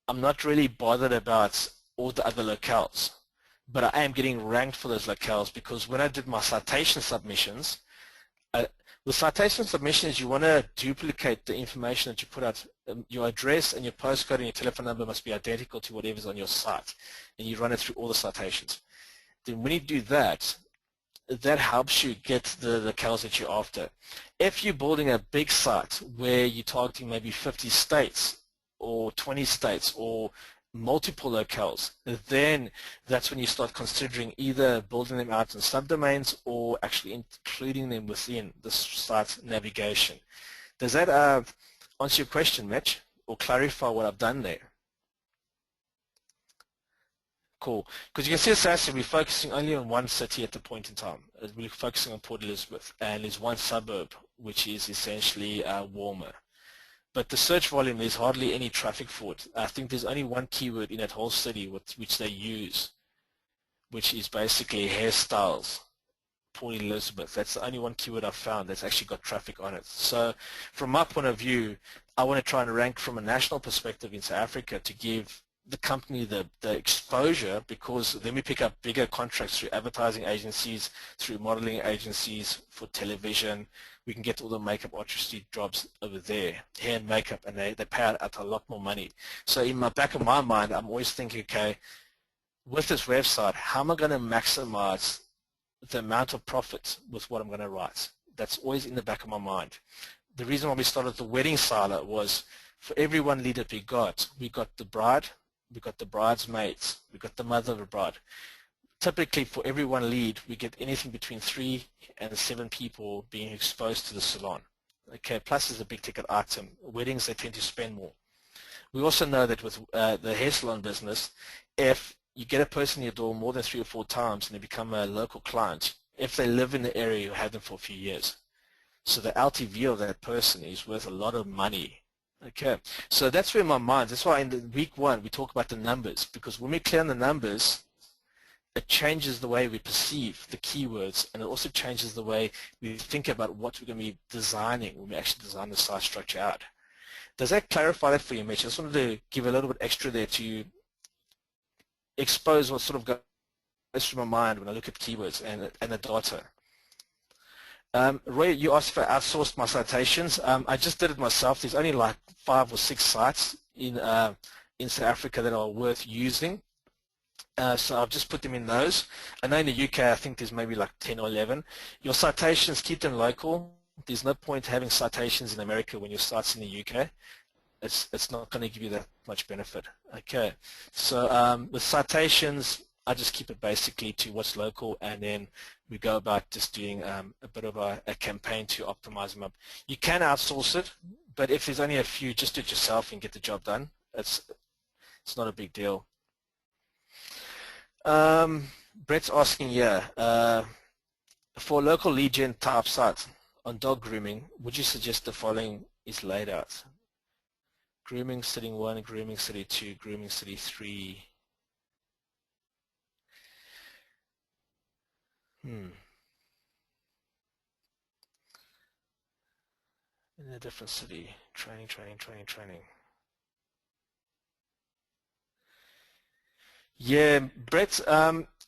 I'm not really bothered about all the other locales, but I am getting ranked for those locales because when I did my citation submissions, with citation submissions, you want to duplicate the information that you put out. Your address and your postcode and your telephone number must be identical to whatever's on your site, and you run it through all the citations. Then when you do that, that helps you get the locales that you're after. If you're building a big site where you're targeting maybe 50 states or 20 states or multiple locales, then that's when you start considering either building them out in subdomains or actually including them within the site navigation. Does that answer your question, Mitch, or clarify what I've done there? Cool. Because you can see essentially we're focusing only on one city at the point in time. We're focusing on Port Elizabeth, and there's one suburb which is essentially warmer. But the search volume, there's hardly any traffic for it. I think there's only one keyword in that whole city which they use, which is basically hairstyles, Port Elizabeth. That's the only one keyword I've found that's actually got traffic on it. So from my point of view, I want to try and rank from a national perspective in South Africa to give the company the exposure, because then we pick up bigger contracts through advertising agencies, through modeling agencies, for television. We can get all the makeup artistry jobs over there, hair and makeup, and they pay out a lot more money. So in my back of my mind, I'm always thinking, okay, with this website, how am I going to maximize the amount of profit with what I'm going to write? That's always in the back of my mind. The reason why we started the wedding silo was for every one lead that we got the bride, we got the bridesmaids, we got the mother of the bride. Typically for every one lead, we get anything between 3 and 7 people being exposed to the salon. Okay, plus is a big ticket item. Weddings, they tend to spend more. We also know that with the hair salon business, if you get a person in your door more than 3 or 4 times and they become a local client, if they live in the area, you have them for a few years. So the LTV of that person is worth a lot of money. Okay, so that's where my mind, that's why in the week 1 we talk about the numbers, because when we clear on the numbers, it changes the way we perceive the keywords, and it also changes the way we think about what we're going to be designing when we actually design the site structure out. Does that clarify that for you, Mitch? I just wanted to give a little bit extra there to expose what sort of goes through my mind when I look at keywords and the data. Roy, you asked if I outsourced my citations. I just did it myself. There's only like 5 or 6 sites in South Africa that are worth using. So I've just put them in those. I know in the UK I think there's maybe like 10 or 11. Your citations, keep them local. There's no point having citations in America when your site's in the UK. It's not going to give you that much benefit. Okay, so with citations, I just keep it basically to what's local, and then we go about just doing a bit of a campaign to optimize them up. You can outsource it, but if there's only a few, just do it yourself and get the job done. It's not a big deal. Brett's asking here, for a local lead gen type site on dog grooming, would you suggest the following is laid out? Grooming city 1, grooming city 2, grooming city 3. In a different city, training. Yeah, Brett,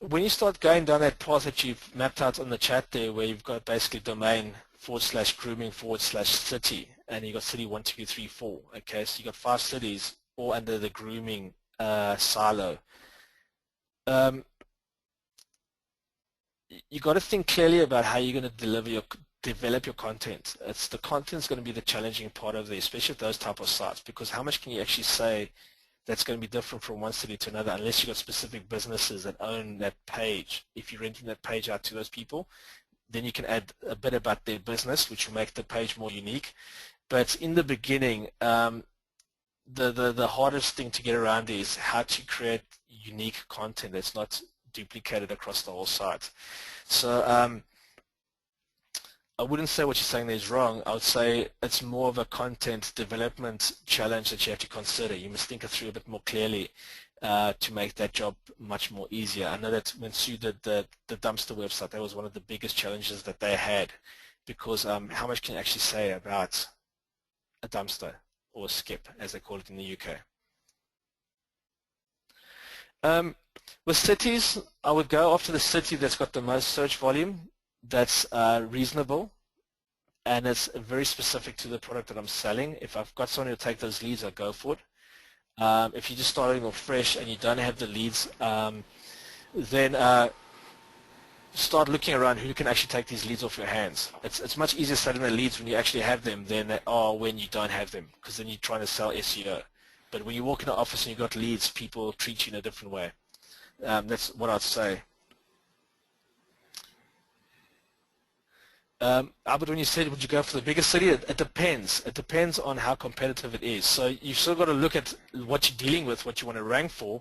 when you start going down that path that you've mapped out on the chat there, where you've got basically domain /grooming/city, and you've got city 1, 2, 3, 4. Okay, so you've got 5 cities all under the grooming silo. You got to think clearly about how you're going to develop your content. The content's going to be the challenging part of it, especially with those type of sites, because how much can you actually say that's going to be different from one city to another, unless you've got specific businesses that own that page. If you're renting that page out to those people, then you can add a bit about their business, which will make the page more unique. But in the beginning, the hardest thing to get around is how to create unique content that's not duplicated across the whole site. So I wouldn't say what you're saying there is wrong. I would say it's more of a content development challenge that you have to consider. You must think it through a bit more clearly to make that job much more easier. I know that when Sue did the dumpster website, that was one of the biggest challenges that they had, because how much can you actually say about a dumpster, or a skip as they call it in the UK? With cities, I would go after the city that's got the most search volume, that's reasonable, and it's very specific to the product that I'm selling. If I've got someone who'll take those leads, I'll go for it. If you're just starting off fresh and you don't have the leads, then start looking around who can actually take these leads off your hands. It's much easier selling the leads when you actually have them than they are when you don't have them, because then you're trying to sell SEO. But when you walk in the office and you've got leads, people treat you in a different way. That's what I'd say. Albert, when you said would you go for the biggest city, it depends. It depends on how competitive it is. So you've still got to look at what you're dealing with, what you want to rank for,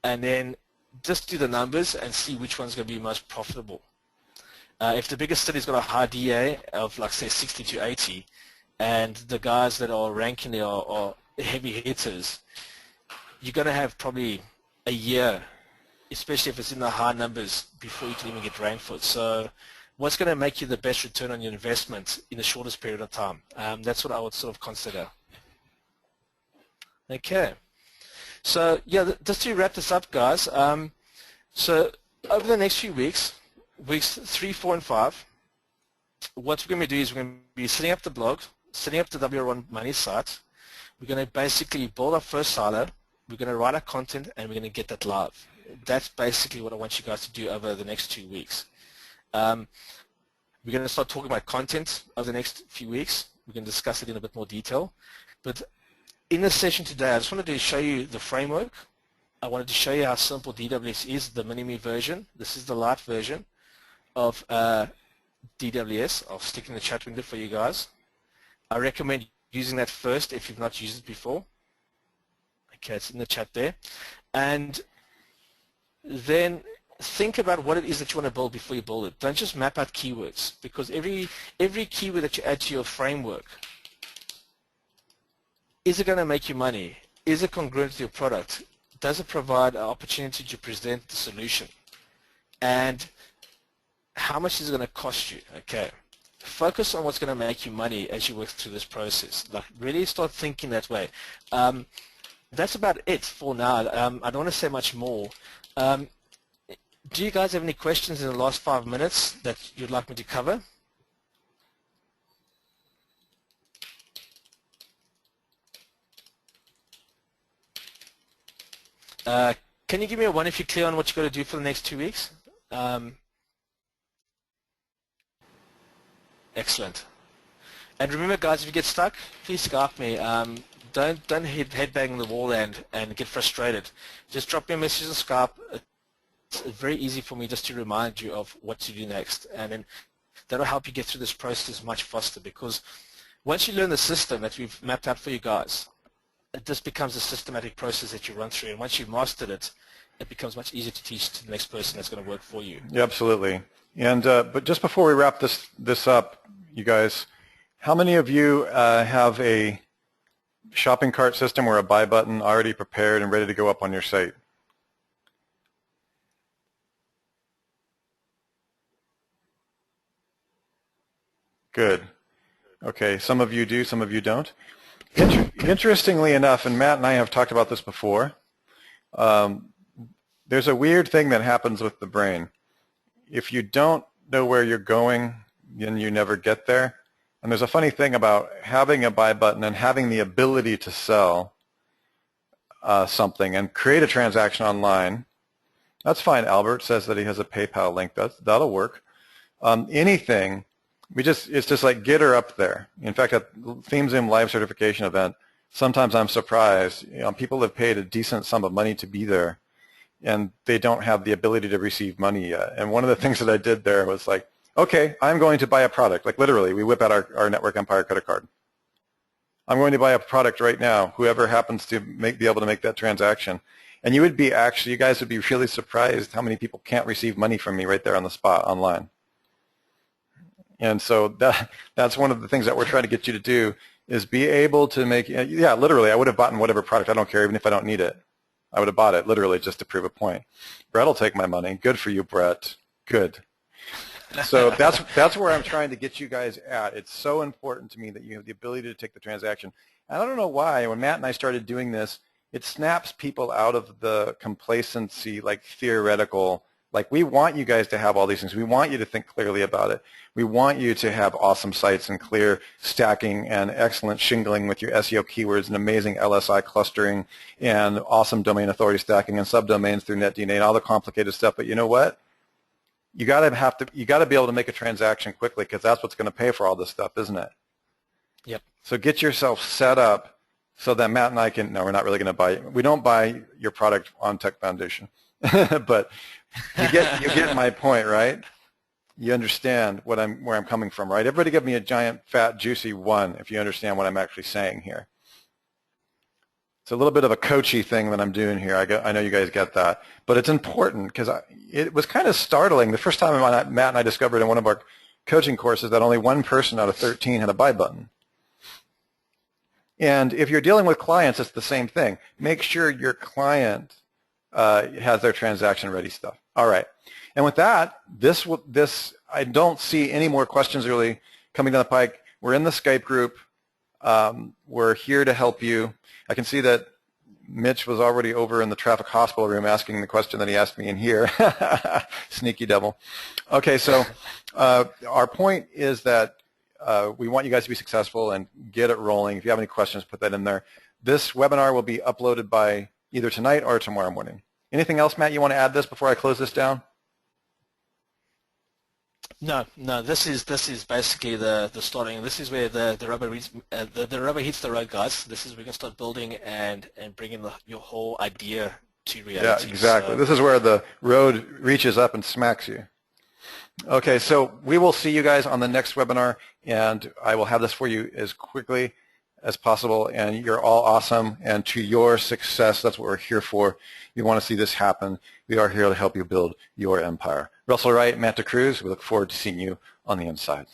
and then just do the numbers and see which one's going to be most profitable. If the biggest city's got a high DA of, like, say, 60 to 80, and the guys that are ranking there are heavy hitters, you're going to have probably a year, especially if it's in the high numbers, before you can even get ranked for it. So what's going to make you the best return on your investment in the shortest period of time? That's what I would sort of consider. Okay. So yeah, just to wrap this up, guys, so over the next few weeks 3, 4, and 5, what we're going to do is we're going to be setting up the blog, setting up the WR1 Money site. We're going to basically build our first silo, we're going to write our content, and we're going to get that live. That's basically what I want you guys to do over the next 2 weeks. We're going to start talking about content over the next few weeks. We're going to discuss it in a bit more detail. But in this session today, I just wanted to show you the framework. I wanted to show you how simple DWS is, the mini-me version. This is the light version of DWS. I'll stick in the chat window for you guys. I recommend using that first if you've not used it before. Okay, it's in the chat there. And then think about what it is that you want to build before you build it. Don't just map out keywords, because every keyword that you add to your framework, is it going to make you money? Is it congruent to your product? Does it provide an opportunity to present the solution? And how much is it going to cost you? Okay. Focus on what's going to make you money as you work through this process. Like, really start thinking that way. That's about it for now. I don't want to say much more. Do you guys have any questions in the last 5 minutes that you'd like me to cover? Can you give me a 1 if you're clear on what you've got to do for the next 2 weeks? Excellent. And remember, guys, if you get stuck, please Skype me. Don't headbang the wall and get frustrated. Just drop me a message on Skype. It's very easy for me just to remind you of what to do next, and then that'll help you get through this process much faster, because once you learn the system that we've mapped out for you guys, it just becomes a systematic process that you run through, and once you've mastered it, it becomes much easier to teach to the next person that's going to work for you. Yeah, absolutely. And but just before we wrap this up, you guys, how many of you have a shopping cart system or a buy button already prepared and ready to go up on your site? Good. Okay, some of you do, some of you don't. Interestingly enough, and Matt and I have talked about this before, there's a weird thing that happens with the brain. If you don't know where you're going, then you never get there. And there's a funny thing about having a buy button and having the ability to sell something and create a transaction online. That's fine. Albert says that he has a PayPal link. That'll work. Anything. It's just like get her up there. In fact, at ThemeZoom live certification event, sometimes I'm surprised. People have paid a decent sum of money to be there, and they don't have the ability to receive money yet. And one of the things that I did there was like, okay, I'm going to buy a product. Like literally, we whip out our Network Empire credit card. I'm going to buy a product right now. Whoever happens to be able to make that transaction. And you guys would be really surprised how many people can't receive money from me right there on the spot online. And so that's one of the things that we're trying to get you to do is be able to make, yeah, literally, I would have bought whatever product. I don't care, even if I don't need it. I would have bought it, literally, just to prove a point. Brett will take my money. Good for you, Brett. Good. So that's where I'm trying to get you guys at. It's so important to me that you have the ability to take the transaction. And I don't know why, when Matt and I started doing this, it snaps people out of the complacency, like theoretical. Like, we want you guys to have all these things. We want you to think clearly about it. We want you to have awesome sites and clear stacking and excellent shingling with your SEO keywords and amazing LSI clustering and awesome domain authority stacking and subdomains through NetDNA and all the complicated stuff. But you know what? You got to be able to make a transaction quickly, because that's what's going to pay for all this stuff, isn't it? Yep. So get yourself set up so that Matt and I can. No, we're not really going to buy. We don't buy your product on Tech Foundation, but you get my point, right? You understand where I'm coming from, right? Everybody give me a giant, fat, juicy 1 if you understand what I'm actually saying here. It's a little bit of a coachy thing that I'm doing here. I know you guys get that, but it's important because it was kind of startling the first time Matt and I discovered in one of our coaching courses that only 1 person out of 13 had a buy button. And if you're dealing with clients, it's the same thing. Make sure your client has their transaction ready stuff. All right. And with that, this I don't see any more questions really coming down the pike. We're in the Skype group. We're here to help you. I can see that Mitch was already over in the traffic hospital room asking the question that he asked me in here. Sneaky devil. Okay, so our point is that we want you guys to be successful and get it rolling. If you have any questions, put that in there. This webinar will be uploaded by either tonight or tomorrow morning. Anything else, Matt, you want to add this before I close this down? No. This is basically the starting. This is where the rubber hits the road, guys. This is where we can start building and bringing your whole idea to reality. Yeah, exactly. So this is where the road reaches up and smacks you. Okay, so we will see you guys on the next webinar, and I will have this for you as quickly as possible, and you're all awesome, and to your success, that's what we're here for. You want to see this happen. We are here to help you build your empire. Russell Wright, Matt DeCruz, we look forward to seeing you on the inside.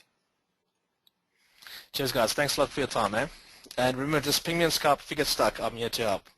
Cheers, guys. Thanks a lot for your time, man. And remember, just ping me on Skype if you get stuck. I'm here to help.